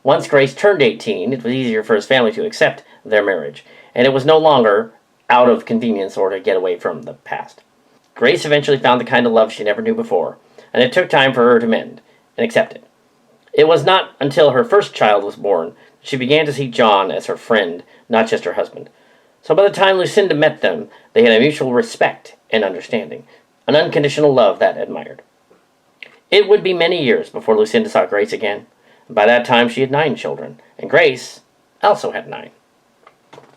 Once Grace turned 18, it was easier for his family to accept their marriage, and it was no longer out of convenience or to get away from the past. Grace eventually found the kind of love she never knew before, and it took time for her to mend and accept it. It was not until her first child was born that she began to see John as her friend, not just her husband. So by the time Lucinda met them, they had a mutual respect and understanding, an unconditional love that admired. It would be many years before Lucinda saw Grace again. By that time, she had 9 children, and Grace also had 9.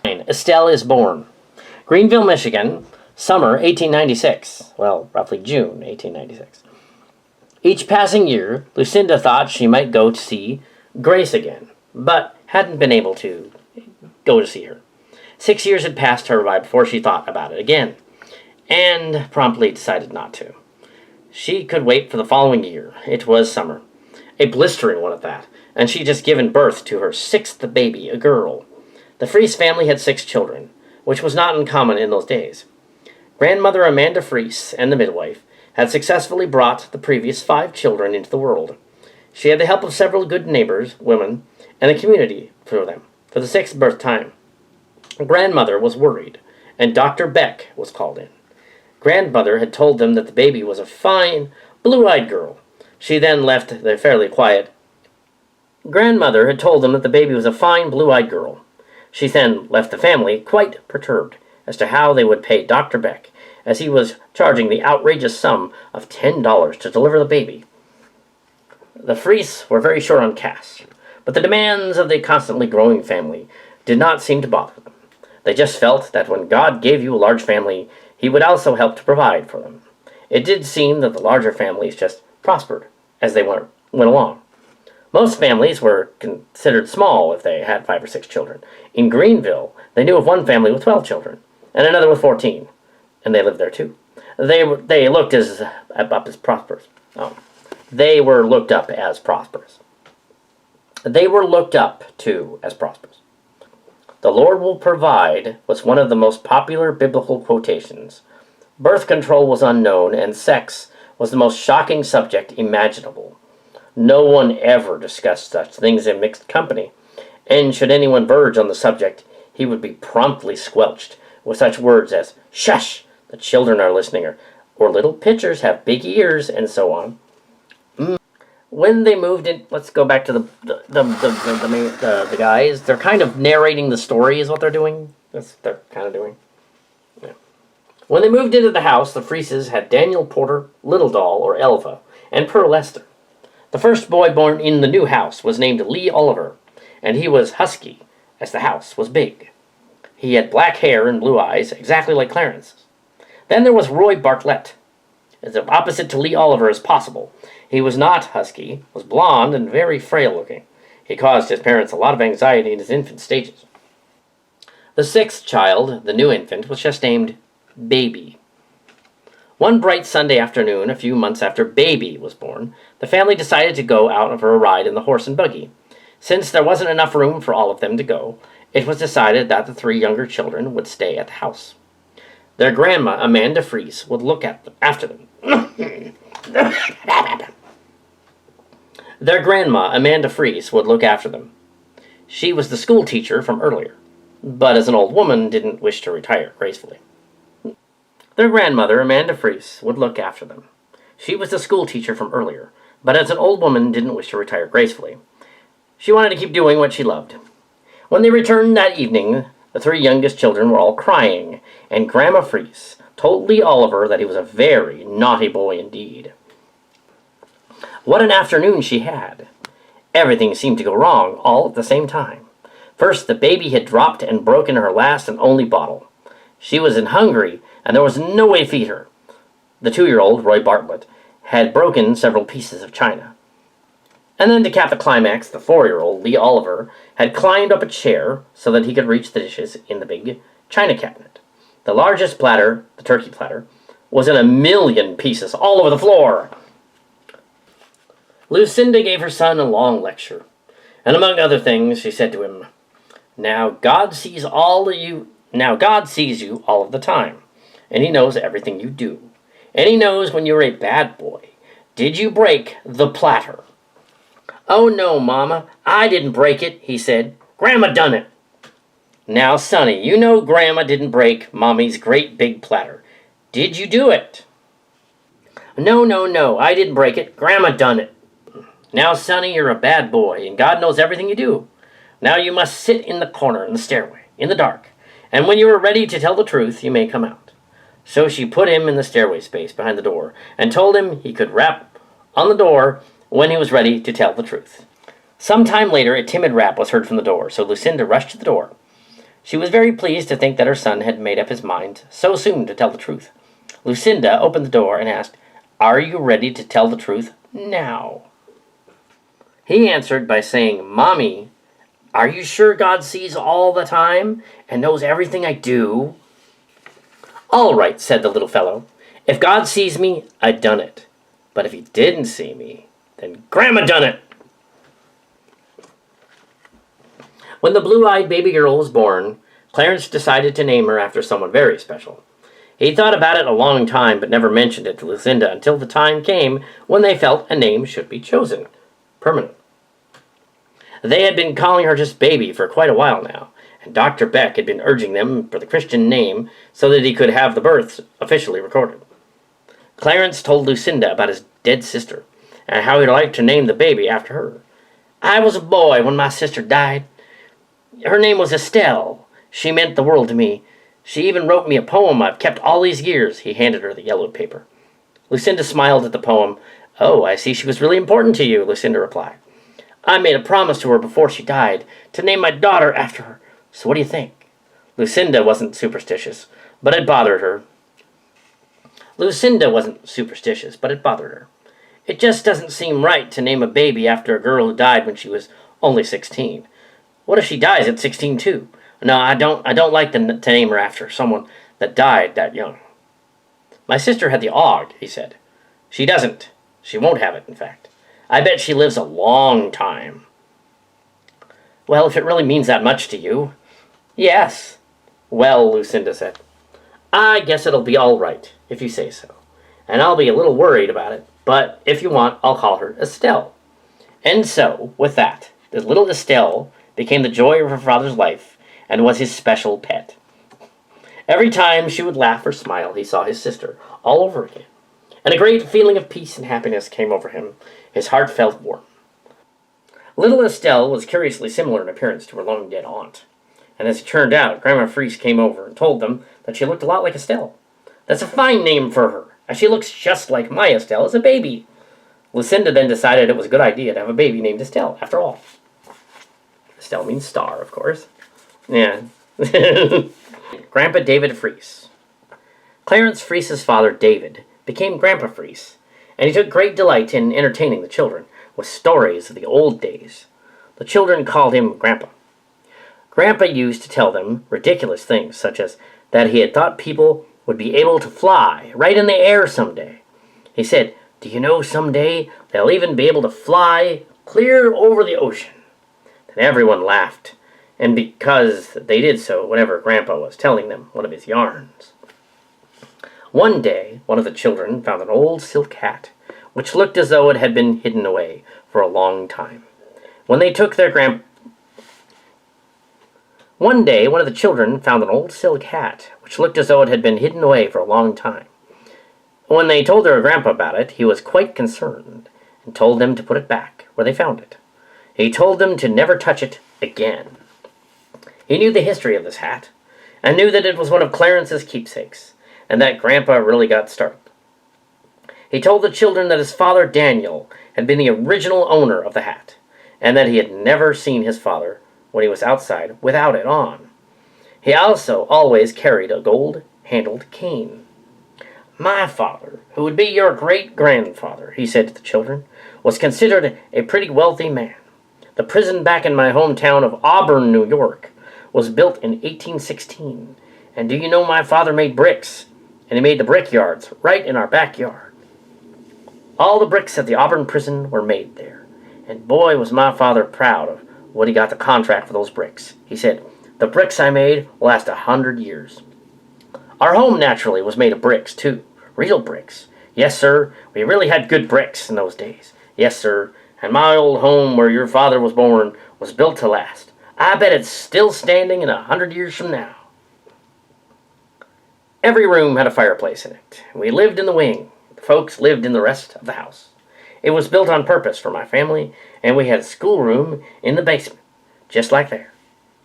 Estelle is born. Greenville, Michigan, summer 1896. Well, roughly June 1896. Each passing year, Lucinda thought she might go to see Grace again, but hadn't been able to go to see her. 6 years had passed her by before she thought about it again, and promptly decided not to. She could wait for the following year. It was summer. A blistering one at that, and she'd just given birth to her 6th baby, a girl. The Fries family had 6 children, which was not uncommon in those days. Grandmother Amanda Fries and the midwife had successfully brought the previous 5 children into the world. She had the help of several good neighbors, women, and the community for them, for the 6th birth time. Grandmother was worried, and Dr. Beck was called in. Grandmother had told them that the baby was a fine, blue-eyed girl. She then left the fairly quiet. Grandmother had told them that the baby was a fine, blue-eyed girl. She then left the family quite perturbed as to how they would pay Dr. Beck, as he was charging the outrageous sum of $10 to deliver the baby. The Fries were very short on cash, but the demands of the constantly growing family did not seem to bother them. They just felt that when God gave you a large family, he would also help to provide for them. It did seem that the larger families just prospered as they went along. Most families were considered small if they had 5 or 6 children. In Greenville, they knew of one family with 12 children, and another with 14, and they lived there too. They looked up as prosperous. They were looked up as prosperous. They were looked up to as prosperous. "The Lord will provide" was one of the most popular biblical quotations. Birth control was unknown, and sex was the most shocking subject imaginable. No one ever discussed such things in mixed company, and should anyone verge on the subject, he would be promptly squelched with such words as, "Shush, the children are listening," or "little pitchers have big ears," and so on. When they moved in, let's go back to the guys. They're kind of narrating the story is what they're doing. That's what they're kind of doing. Yeah. When they moved into the house, the Frieses had Daniel Porter, Little Doll, or Elva, and Pearl Esther. The first boy born in the new house was named Lee Oliver, and he was husky, as the house was big. He had black hair and blue eyes, exactly like Clarence's. Then there was Roy Bartlett, as opposite to Lee Oliver as possible. He was not husky, was blond, and very frail-looking. He caused his parents a lot of anxiety in his infant stages. The 6th child, the new infant, was just named Baby. One bright Sunday afternoon, a few months after Baby was born, the family decided to go out for a ride in the horse and buggy. Since there wasn't enough room for all of them to go, it was decided that the 3 younger children would stay at the house. Their grandma, Amanda Fries, would look after them. Their grandma, Amanda Fries, would look after them. She was the school teacher from earlier, but as an old woman didn't wish to retire gracefully. Their grandmother, Amanda Fries, would look after them. She was the school teacher from earlier, but as an old woman didn't wish to retire gracefully. She wanted to keep doing what she loved. When they returned that evening, the three youngest children were all crying, and Grandma Fries told Lee Oliver that he was a very naughty boy indeed. What an afternoon she had! Everything seemed to go wrong all at the same time. First, the baby had dropped and broken her last and only bottle. She was hungry, and there was no way to feed her. The 2-year-old, Roy Bartlett, had broken several pieces of china. And then to cap the climax, the 4-year-old, Lee Oliver, had climbed up a chair so that he could reach the dishes in the big china cabinet. The largest platter, the turkey platter, was in 1,000,000 pieces all over the floor. Lucinda gave her son a long lecture, and among other things, she said to him, Now God sees you all of the time, and he knows everything you do, and he knows when you're a bad boy. Did you break the platter?" "Oh, no, Mama, I didn't break it," he said. "Grandma done it." "Now, Sonny, you know Grandma didn't break Mommy's great big platter. Did you do it?" No, I didn't break it. Grandma done it." "Now, Sonny, you're a bad boy, and God knows everything you do. Now you must sit in the corner in the stairway, in the dark, and when you are ready to tell the truth, you may come out." So she put him in the stairway space behind the door, and told him he could rap on the door when he was ready to tell the truth. Some time later, a timid rap was heard from the door, so Lucinda rushed to the door. She was very pleased to think that her son had made up his mind so soon to tell the truth. Lucinda opened the door and asked, "Are you ready to tell the truth now?" He answered by saying, "Mommy, are you sure God sees all the time and knows everything I do?" "All right," said the little fellow. "If God sees me, I done it. But if he didn't see me, then Grandma done it." When the blue-eyed baby girl was born, Clarence decided to name her after someone very special. He thought about it a long time, but never mentioned it to Lucinda until the time came when they felt a name should be chosen. Permanent. They had been calling her just Baby for quite a while now, and Dr. Beck had been urging them for the Christian name so that he could have the births officially recorded. Clarence told Lucinda about his dead sister, and how he'd like to name the baby after her. "I was a boy when my sister died. Her name was Estelle. She meant the world to me. She even wrote me a poem I've kept all these years." He handed her the yellowed paper. Lucinda smiled at the poem. "Oh, I see she was really important to you," Lucinda replied. "I made a promise to her before she died to name my daughter after her. So what do you think?" Lucinda wasn't superstitious, but it bothered her. It just doesn't seem right to name a baby after a girl who died when she was only 16. What if she dies at 16 too? No, I don't like to name her after someone that died that young. "My sister had the ague," he said. "She doesn't. She won't have it, in fact. I bet she lives a long time." "Well, if it really means that much to you." "Yes." "Well," Lucinda said, "I guess it'll be all right, if you say so. And I'll be a little worried about it, but if you want, I'll call her Estelle." And so, with that, the little Estelle became the joy of her father's life and was his special pet. Every time she would laugh or smile, he saw his sister all over again, and a great feeling of peace and happiness came over him. His heart felt warm. Little Estelle was curiously similar in appearance to her long-dead aunt, and as it turned out, Grandma Fries came over and told them that she looked a lot like Estelle. "That's a fine name for her, as she looks just like my Estelle as a baby." Lucinda then decided it was a good idea to have a baby named Estelle, after all. Estelle means star, of course. Yeah. Grandpa David Fries. Clarence Fries's father, David, became Grandpa Fries, and he took great delight in entertaining the children with stories of the old days. The children called him Grandpa. Grandpa used to tell them ridiculous things, such as that he had thought people would be able to fly right in the air someday. He said, "Do you know someday they'll even be able to fly clear over the ocean?" And everyone laughed, and because they did so whenever Grandpa was telling them one of his yarns. One day, one of the children found an old silk hat, which looked as though it had been hidden away for a long time. When they took their One day, one of the children found an old silk hat, which looked as though it had been hidden away for a long time. When they told their grandpa about it, he was quite concerned, and told them to put it back where they found it. He told them to never touch it again. He knew the history of this hat, and knew that it was one of Clarence's keepsakes, and that Grandpa really got started. He told the children that his father, Daniel, had been the original owner of the hat, and that he had never seen his father, when he was outside, without it on. He also always carried a gold-handled cane. My father, who would be your great-grandfather, he said to the children, was considered a pretty wealthy man. The prison back in my hometown of Auburn, New York, was built in 1816. And do you know my father made bricks? And he made the brickyards right in our backyard. All the bricks at the Auburn prison were made there. And boy, was my father proud of when he got the contract for those bricks. He said, the bricks I made will last 100 years. Our home, naturally, was made of bricks, too. Real bricks. Yes, sir, we really had good bricks in those days. Yes, sir, and my old home where your father was born was built to last. I bet it's still standing in 100 years from now. Every room had a fireplace in it. We lived in the wing. The folks lived in the rest of the house. It was built on purpose for my family, and we had a schoolroom in the basement, just like there.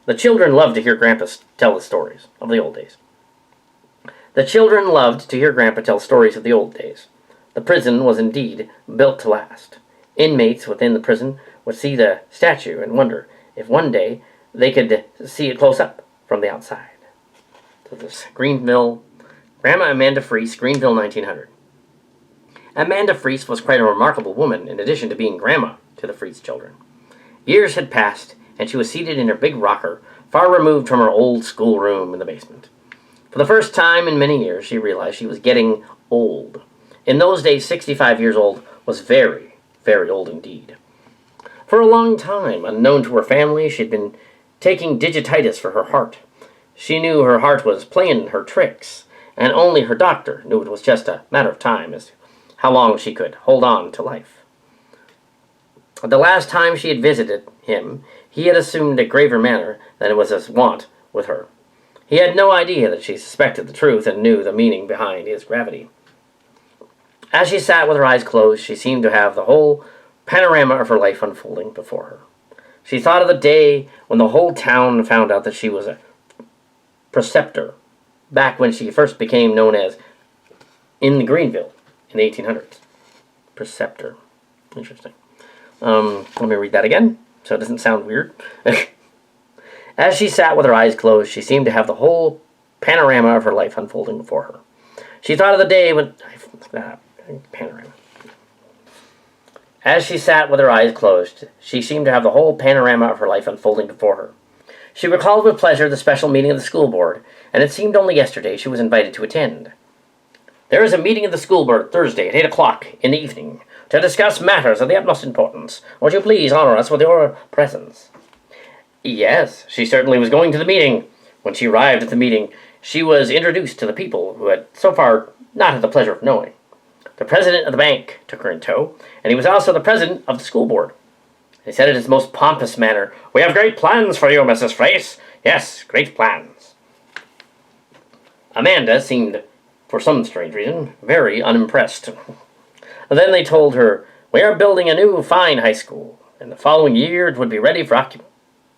The children loved to hear Grandpa tell the stories of the old days. The children loved to hear Grandpa tell stories of the old days. The prison was indeed built to last. Inmates within the prison would see the statue and wonder if one day they could see it close up from the outside. So this Greenville, Grandma Amanda Fries, Greenville, 1900. Amanda Fries was quite a remarkable woman, in addition to being grandma to the Fries children. Years had passed, and she was seated in her big rocker, far removed from her old schoolroom in the basement. For the first time in many years, she realized she was getting old. In those days, 65 years old was very, very old indeed. For a long time, unknown to her family, she had been taking digititis for her heart. She knew her heart was playing her tricks, and only her doctor knew it was just a matter of time as to how long she could hold on to life. The last time she had visited him, he had assumed a graver manner than it was his wont with her. He had no idea that she suspected the truth and knew the meaning behind his gravity. As she sat with her eyes closed, she seemed to have the whole panorama of her life unfolding before her. She thought of the day when the whole town found out that she was a preceptor, back when she first became known as in the Greenville in the 1800s. Preceptor. Interesting. Let me read that again, so it doesn't sound weird. As she sat with her eyes closed, she seemed to have the whole panorama of her life unfolding before her. She thought of the day when... panorama. As she sat with her eyes closed, she seemed to have the whole panorama of her life unfolding before her. She recalled with pleasure the special meeting of the school board, and it seemed only yesterday she was invited to attend. There is a meeting of the school board Thursday at 8 o'clock in the evening to discuss matters of the utmost importance. Would you please honor us with your presence? Yes, she certainly was going to the meeting. When she arrived at the meeting, she was introduced to the people who had so far not had the pleasure of knowing. The president of the bank took her in tow, and he was also the president of the school board. He said in his most pompous manner, "We have great plans for you, Mrs. Fries. Yes, great plans." Amanda seemed, for some strange reason, very unimpressed. Then they told her, "We are building a new fine high school. In the following year it would be ready for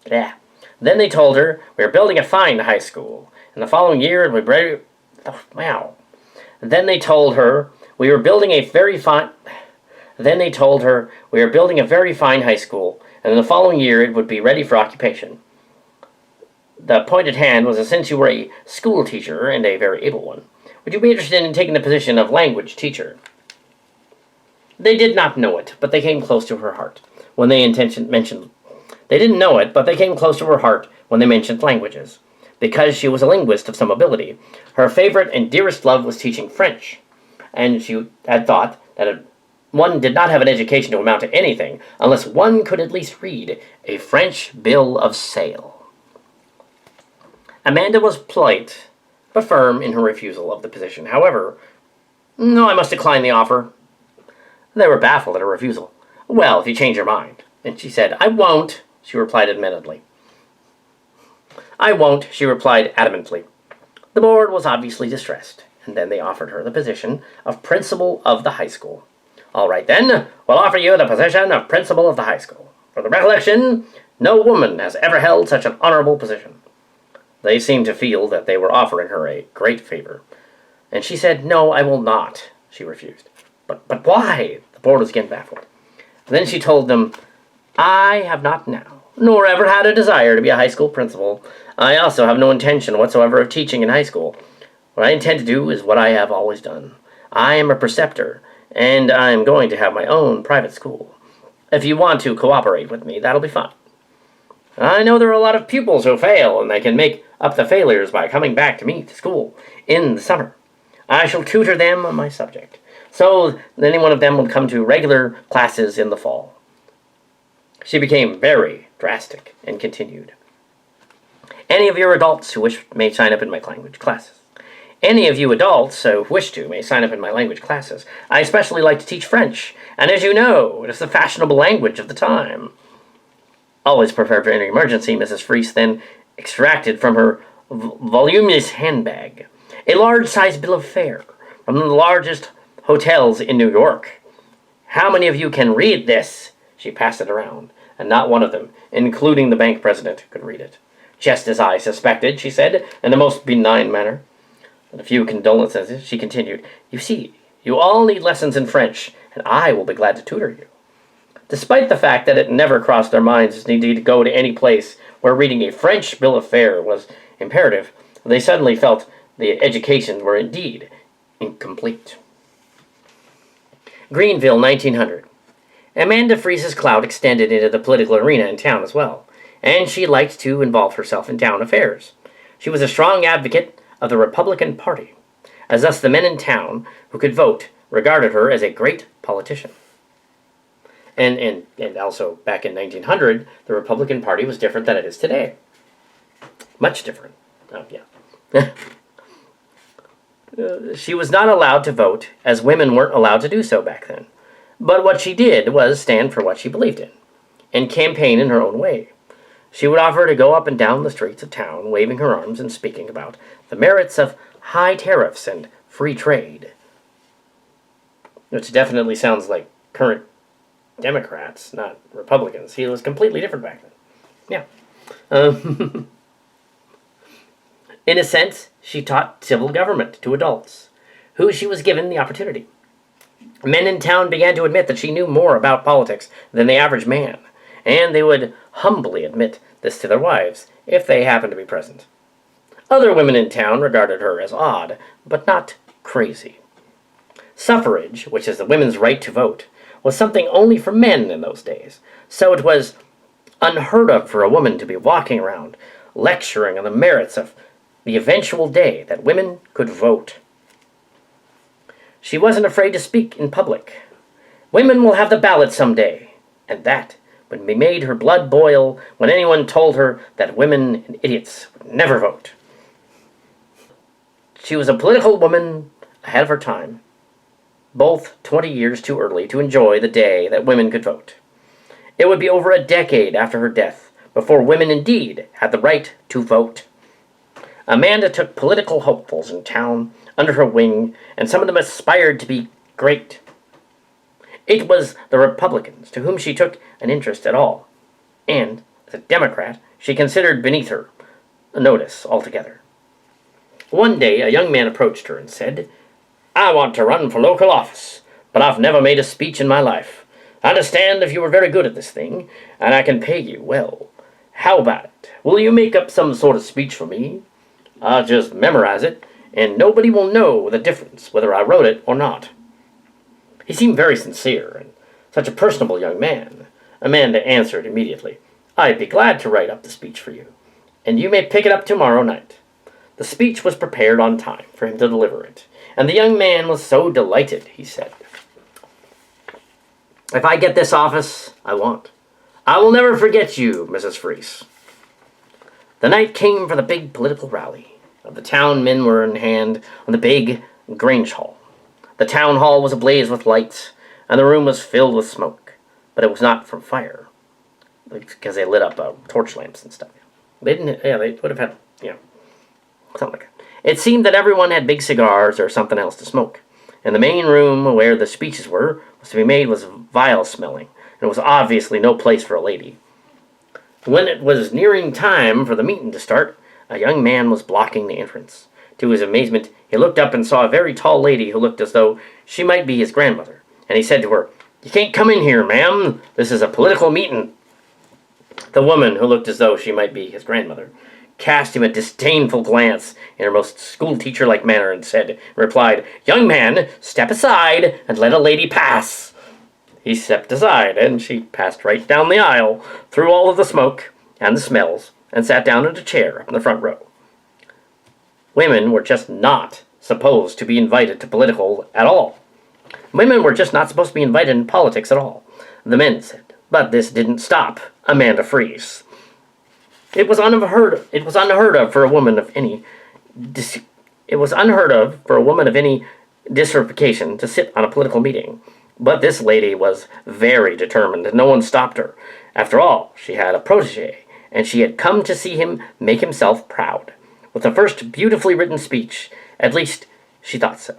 Then they told her, "We are building a fine high school. In the following year it would be ready..." Wow. Then they told her, "We are building a very fine..." Then they told her, "We are building a very fine high school, and in the following year it would be ready for occupation." The point at hand was that since you were a school teacher, and a very able one, would you be interested in taking the position of language teacher? They did not know it, but they came close to her heart when they They didn't know it, but they came close to her heart when they mentioned languages. Because she was a linguist of some ability, her favorite and dearest love was teaching French, and she had thought that one did not have an education to amount to anything unless one could at least read a French bill of sale. Amanda was polite, but firm in her refusal of the position. However, "No, I must decline the offer." They were baffled at her refusal. "Well, if you change your mind." And she said, "I won't," she replied admittedly. I won't, she replied adamantly. The board was obviously distressed, and then they offered her the position of principal of the high school. All right, then, we'll offer you the position of principal of the high school. For the recollection, no woman has ever held such an honorable position. They seemed to feel that they were offering her a great favor. And she said, no, I will not. She refused. But why? The board was again baffled. Then she told them, I have not now, nor ever had a desire to be a high school principal. I also have no intention whatsoever of teaching in high school. What I intend to do is what I have always done. I am a preceptor, and I am going to have my own private school. If you want to cooperate with me, that'll be fine. I know there are a lot of pupils who fail, and they can make up the failures by coming back to me to school in the summer. I shall tutor them on my subject, so any one of them will come to regular classes in the fall. She became very drastic and continued. Any of your adults who wish may sign up in my language classes. Any of you adults who wish to may sign up in my language classes. I especially like to teach French, and as you know, it is the fashionable language of the time. Always prepared for any emergency, Mrs. Fries then extracted from her voluminous handbag a large-sized bill of fare from the largest hotels in New York. How many of you can read this? She passed it around, and not one of them, including the bank president, could read it. Just as I suspected, she said, in the most benign manner. With a few condolences, she continued, you see, you all need lessons in French, and I will be glad to tutor you. Despite the fact that it never crossed their minds to need to go to any place where reading a French bill of fare was imperative, they suddenly felt the education were indeed incomplete. Greenville, 1900. Amanda Fries's clout extended into the political arena in town as well, and she liked to involve herself in town affairs. She was a strong advocate of the Republican Party, as thus the men in town who could vote regarded her as a great politician. And also, back in 1900, the Republican Party was different than it is today. Much different. Oh, yeah. She was not allowed to vote, as women weren't allowed to do so back then. But what she did was stand for what she believed in, and campaign in her own way. She would offer to go up and down the streets of town, waving her arms and speaking about the merits of high tariffs and free trade. Which definitely sounds like current Democrats, not Republicans. He was completely different back then. Yeah. In a sense, she taught civil government to adults, who she was given the opportunity. Men in town began to admit that she knew more about politics than the average man, and they would humbly admit this to their wives, if they happened to be present. Other women in town regarded her as odd, but not crazy. Suffrage, which is the women's right to vote, was something only for men in those days, so it was unheard of for a woman to be walking around, lecturing on the merits of the eventual day that women could vote. She wasn't afraid to speak in public. Women will have the ballot someday, and that would be made her blood boil when anyone told her that women and idiots would never vote. She was a political woman ahead of her time, both 20 years too early to enjoy the day that women could vote. It would be over a decade after her death before women indeed had the right to vote. Amanda took political hopefuls in town under her wing, and some of them aspired to be great. It was the Republicans to whom she took an interest at all, and, as a Democrat, she considered beneath her a notice altogether. One day, a young man approached her and said, I want to run for local office, but I've never made a speech in my life. I understand if you were very good at this thing, and I can pay you well. How about it? Will you make up some sort of speech for me? I'll just memorize it, and nobody will know the difference whether I wrote it or not. He seemed very sincere, and such a personable young man. Amanda answered immediately, I'd be glad to write up the speech for you, and you may pick it up tomorrow night. The speech was prepared on time for him to deliver it, and the young man was so delighted, he said, If I get this office, I will never forget you, Mrs. Fries. The night came for the big political rally. The town men were in hand on the big Grange Hall. The town hall was ablaze with lights, and the room was filled with smoke, but it was not from fire, because they lit up torch lamps and stuff. They didn't. Yeah, they would have had, something like that. It seemed that everyone had big cigars or something else to smoke. And the main room where the speeches was to be made was vile smelling, and it was obviously no place for a lady. When it was nearing time for the meeting to start, a young man was blocking the entrance. To his amazement, he looked up and saw a very tall lady who looked as though she might be his grandmother, and he said to her, "You can't come in here, ma'am. This is a political meeting." The woman, who looked as though she might be his grandmother, cast him a disdainful glance in her most school-teacher-like manner and replied, "Young man, step aside and let a lady pass." He stepped aside, and she passed right down the aisle, through all of the smoke and the smells, and sat down in a chair up in the front row. Women were just not supposed to be invited to political at all. Women were just not supposed to be invited in politics at all, the men said. But this didn't stop Amanda Fries. It was unheard of for a woman of any disreputation to sit on a political meeting. But this lady was very determined, and no one stopped her. After all, she had a protege, and she had come to see him make himself proud. With the first beautifully written speech, at least she thought so.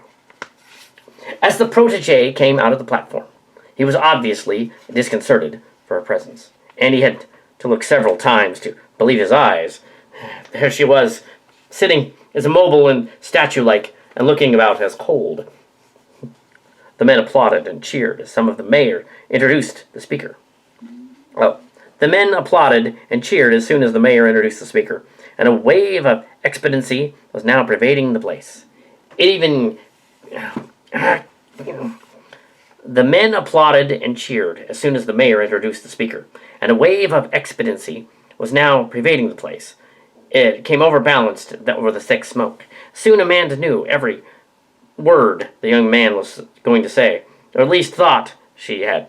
As the protege came out of the platform, he was obviously disconcerted for her presence, and he had to look several times to believe his eyes. There she was, sitting as immobile and statue-like, and looking about as cold. The men applauded and cheered as some of the mayor introduced the speaker. The men applauded and cheered as soon as the mayor introduced the speaker, and a wave of expectancy was now pervading the place. The men applauded and cheered as soon as the mayor introduced the speaker, and a wave of expectancy was now pervading the place. It came overbalanced over the thick smoke. Soon Amanda knew every word the young man was going to say, or at least thought she had,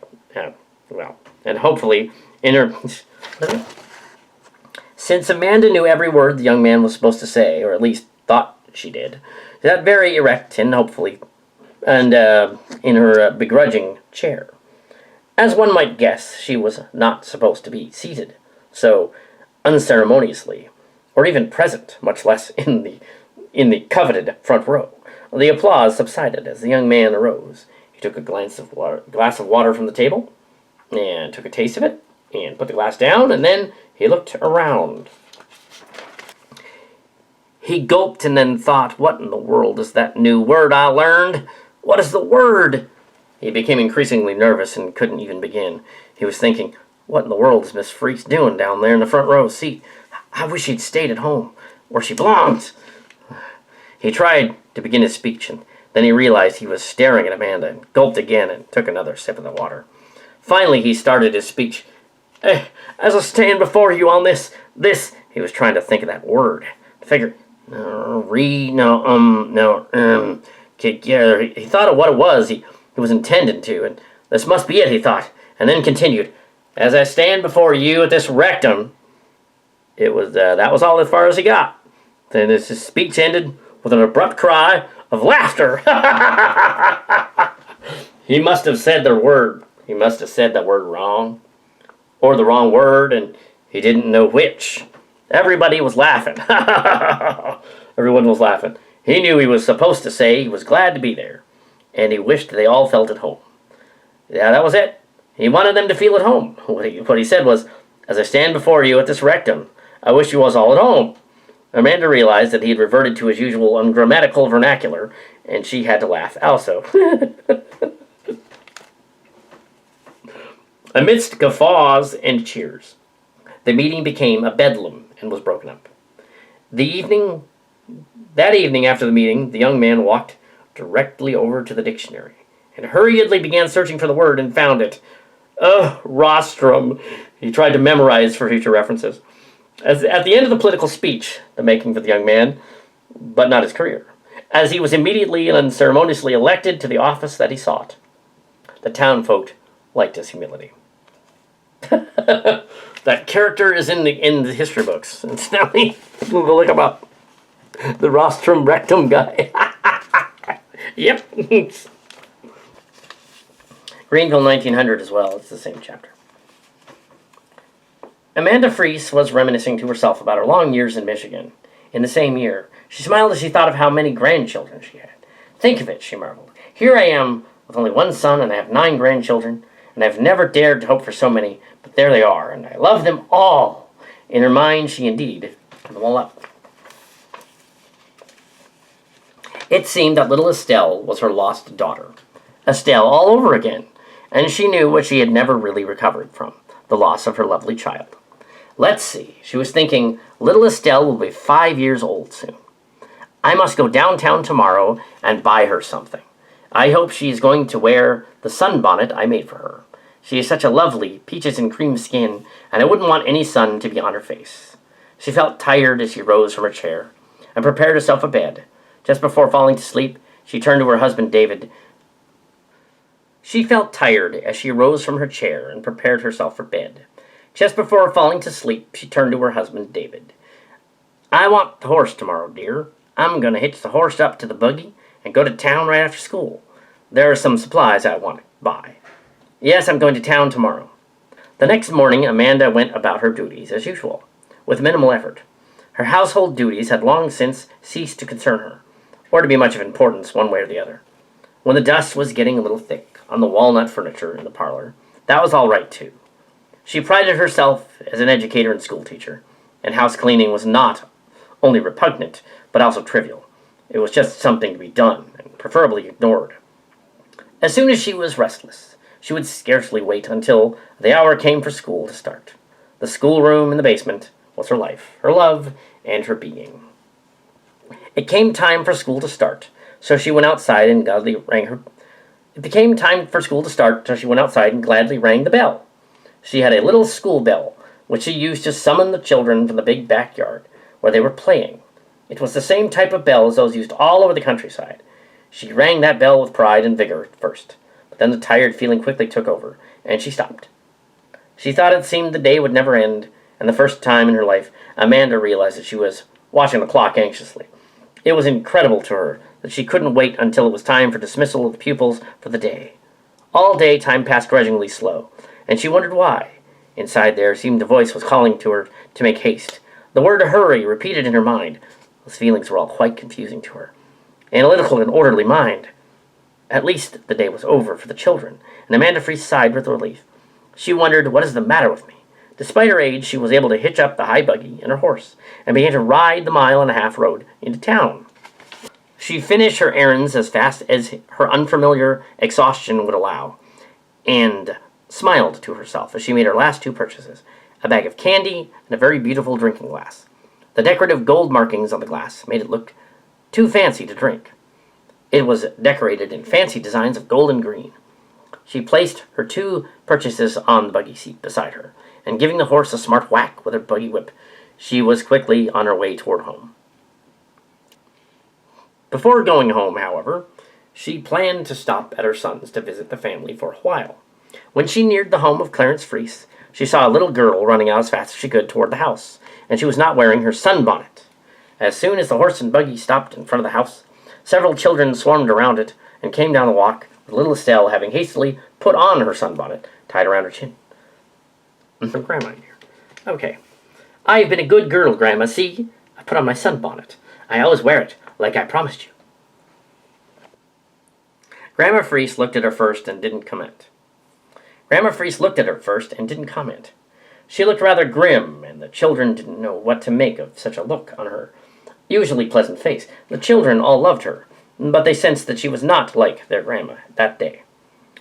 and hopefully in her... Since Amanda knew every word the young man was supposed to say, or at least thought she did, she sat very erect and hopefully, and in her begrudging chair. As one might guess, she was not supposed to be seated so unceremoniously, or even present, much less in the coveted front row. The applause subsided as the young man arose. He took a glass of water from the table, and took a taste of it, and put the glass down, and then he looked around. He gulped and then thought, "What in the world is that new word I learned? What is the word?" He became increasingly nervous and couldn't even begin. He was thinking, "What in the world is Miss Freaks doing down there in the front row seat? I wish she'd stayed at home, where she belonged." He tried to begin his speech, and then he realized he was staring at Amanda, and gulped again and took another sip of the water. Finally, he started his speech. "As I stand before you on this," he was trying to think of that word. Figure, he thought of what it was he was intending to, and this must be it, he thought, and then continued, "As I stand before you at this rectum." It was, that was all as far as he got. Then his speech ended with an abrupt cry of laughter. He must have said the word. He must have said that word wrong, or the wrong word, and he didn't know which. Everybody was laughing. Everyone was laughing. He knew he was supposed to say he was glad to be there, and he wished they all felt at home. Yeah, that was it. He wanted them to feel at home. What he said was, "As I stand before you at this rectum, I wish you was all at home." Amanda realized that he had reverted to his usual ungrammatical vernacular, and she had to laugh also. Amidst guffaws and cheers, the meeting became a bedlam and was broken up. That evening after the meeting, the young man walked directly over to the dictionary and hurriedly began searching for the word and found it. Rostrum. He tried to memorize for future references. At the end of the political speech, the making for the young man, but not his career, as he was immediately and unceremoniously elected to the office that he sought. The townfolk liked his humility. That character is in the history books. And now we'll go look him up. The rostrum rectum guy. Yep. Greenville 1900 as well. It's the same chapter. Amanda Fries was reminiscing to herself about her long years in Michigan. In the same year, she smiled as she thought of how many grandchildren she had. Think of it, she marveled. Here I am, with only one son, and I have 9 grandchildren, and I've never dared to hope for so many, but there they are, and I love them all. In her mind, she indeed put them all up. It seemed that little Estelle was her lost daughter. Estelle all over again, and she knew what she had never really recovered from, the loss of her lovely child. Let's see, she was thinking, little Estelle will be 5 years old soon. I must go downtown tomorrow and buy her something. I hope she is going to wear the sunbonnet I made for her. She has such a lovely peaches and cream skin, and I wouldn't want any sun to be on her face. She felt tired as she rose from her chair and prepared herself a bed. Just before falling to sleep, she turned to her husband David. She felt tired as she rose from her chair and prepared herself for bed. Just before falling to sleep, she turned to her husband David. I want the horse tomorrow, dear. I'm going to hitch the horse up to the buggy and go to town right after school. There are some supplies I want to buy. Yes, I'm going to town tomorrow. The next morning, Amanda went about her duties as usual, with minimal effort. Her household duties had long since ceased to concern her, or to be much of importance one way or the other. When the dust was getting a little thick on the walnut furniture in the parlor, that was all right too. She prided herself as an educator and schoolteacher, and house cleaning was not only repugnant, but also trivial. It was just something to be done, and preferably ignored. As soon as she was restless, she would scarcely wait until the hour came for school to start. The schoolroom in the basement was her life, her love, and her being. It came time for school to start, so she went outside and gladly rang her. It became time for school to start, so she went outside and gladly rang the bell. She had a little school bell, which she used to summon the children from the big backyard, where they were playing. It was the same type of bell as those used all over the countryside. She rang that bell with pride and vigor at first, but then the tired feeling quickly took over, and she stopped. She thought it seemed the day would never end, and the first time in her life, Amanda realized that she was watching the clock anxiously. It was incredible to her that she couldn't wait until it was time for dismissal of the pupils for the day. All day time passed grudgingly slow, and she wondered why. Inside there seemed a voice was calling to her to make haste. The word hurry repeated in her mind. Those feelings were all quite confusing to her. Analytical and orderly mind. At least the day was over for the children, and Amanda Fries sighed with relief. She wondered, what is the matter with me? Despite her age, she was able to hitch up the high buggy and her horse, and began to ride the 1.5-mile road into town. She finished her errands as fast as her unfamiliar exhaustion would allow, and smiled to herself as she made her last 2 purchases, a bag of candy and a very beautiful drinking glass. The decorative gold markings on the glass made it look too fancy to drink. It was decorated in fancy designs of gold and green. She placed her 2 purchases on the buggy seat beside her, and giving the horse a smart whack with her buggy whip, she was quickly on her way toward home. Before going home, however, she planned to stop at her son's to visit the family for a while. When she neared the home of Clarence Fries, she saw a little girl running out as fast as she could toward the house, and she was not wearing her sunbonnet. As soon as the horse and buggy stopped in front of the house, several children swarmed around it and came down the walk, with little Estelle having hastily put on her sunbonnet, tied around her chin. From Grandma here. Okay. I've been a good girl, Grandma. See? I put on my sunbonnet. I always wear it, like I promised you. Grandma Fries looked at her first and didn't comment. She looked rather grim, and the children didn't know what to make of such a look on her usually pleasant face. The children all loved her, but they sensed that she was not like their grandma that day.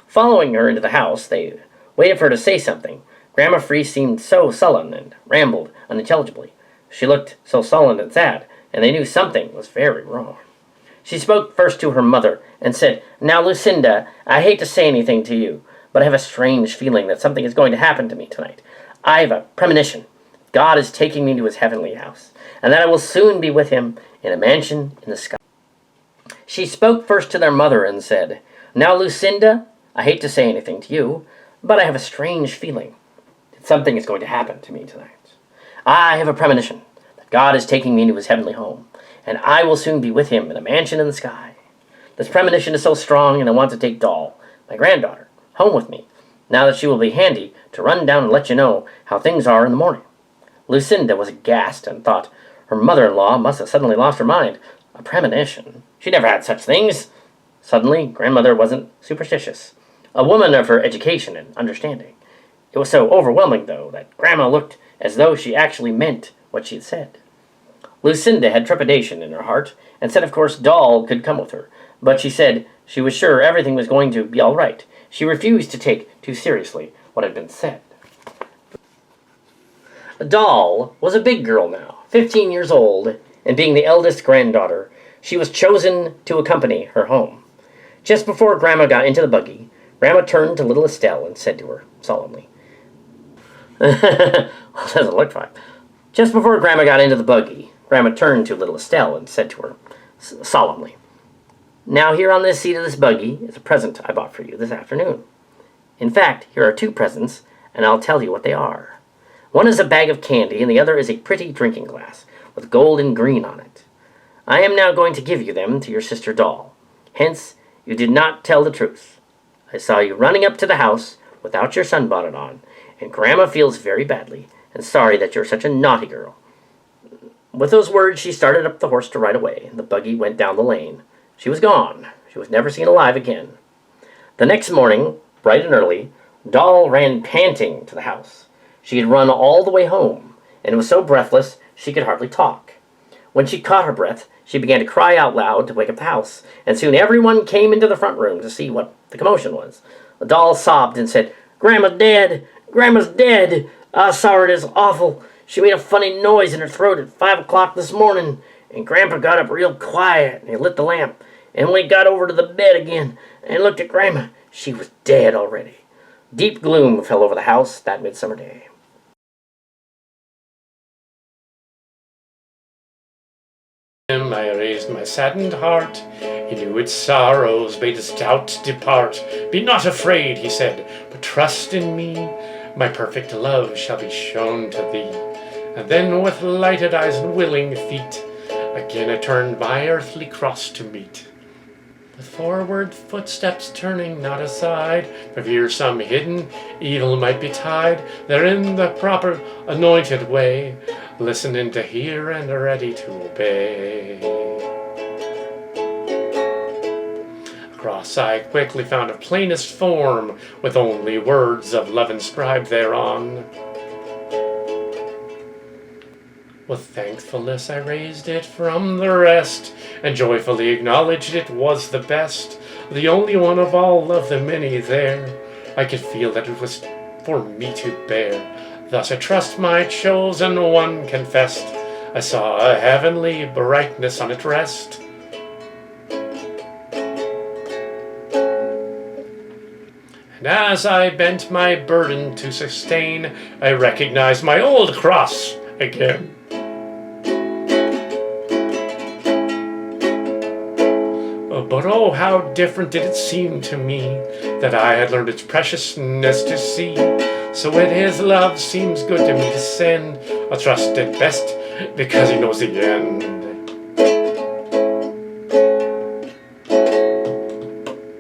Following her into the house, they waited for her to say something. Grandma Fries seemed so sullen and rambled unintelligibly. She looked so sullen and sad, and they knew something was very wrong. She spoke first to her mother and said, "Now, Lucinda, I hate to say anything to you, but I have a strange feeling that something is going to happen to me tonight. I have a premonition. God is taking me to his heavenly house, and that I will soon be with him in a mansion in the sky." She spoke first to their mother and said, "Now, Lucinda, I hate to say anything to you, but I have a strange feeling that something is going to happen to me tonight. I have a premonition that God is taking me to his heavenly home, and I will soon be with him in a mansion in the sky. This premonition is so strong, and I want to take Doll, my granddaughter, home with me. now that she will be handy to run down and let you know how things are in the morning." Lucinda was aghast and thought her mother-in-law must have suddenly lost her mind. A premonition? She never had such things. Suddenly, grandmother wasn't superstitious. A woman of her education and understanding. It was so overwhelming, though, that Grandma looked as though she actually meant what she had said. Lucinda had trepidation in her heart, and said of course Doll could come with her, but she said she was sure everything was going to be all right. She refused to take too seriously what had been said. Doll was a big girl now, 15 years old, and being the eldest granddaughter, she was chosen to accompany her home. Just before Grandma got into the buggy, Grandma turned to little Estelle and said to her solemnly, well, doesn't look fine. Just before Grandma got into the buggy, Grandma turned to little Estelle and said to her solemnly, "Now here on this seat of this buggy is a present I bought for you this afternoon. In fact, here are 2 presents, and I'll tell you what they are. One is a bag of candy, and the other is a pretty drinking glass with gold and green on it. I am now going to give you them to your sister Doll. Hence, you did not tell the truth. I saw you running up to the house without your sunbonnet on, and Grandma feels very badly, and sorry that you're such a naughty girl." With those words, she started up the horse to ride away, and the buggy went down the lane. She was gone. She was never seen alive again. The next morning, bright and early, Doll ran panting to the house. She had run all the way home, and was so breathless she could hardly talk. When she caught her breath, she began to cry out loud to wake up the house, and soon everyone came into the front room to see what the commotion was. The Doll sobbed and said, "Grandma's dead! Grandma's dead! I saw her, it is awful. She made a funny noise in her throat at 5 o'clock this morning, and Grandpa got up real quiet, and he lit the lamp, and when he got over to the bed again and looked at Grandma, she was dead already." Deep gloom fell over the house that midsummer day. I raised my saddened heart. He knew its sorrows, bade its doubt depart. "Be not afraid," he said, "but trust in me. My perfect love shall be shown to thee." And then with lighted eyes and willing feet, again I turned my earthly cross to meet. With forward footsteps turning not aside, for fear some hidden evil might betide, there in the proper anointed way, listening to hear and ready to obey. Across I quickly found of plainest form, with only words of love inscribed thereon. With thankfulness I raised it from the rest, and joyfully acknowledged it was the best, the only one of all of the many there. I could feel that it was for me to bear. Thus I trust my chosen one confessed. I saw a heavenly brightness on it rest. And as I bent my burden to sustain, I recognized my old cross again. But oh, how different did it seem to me, that I had learned its preciousness to see. So when his love seems good to me to send, I'll trust it best, because he knows the end.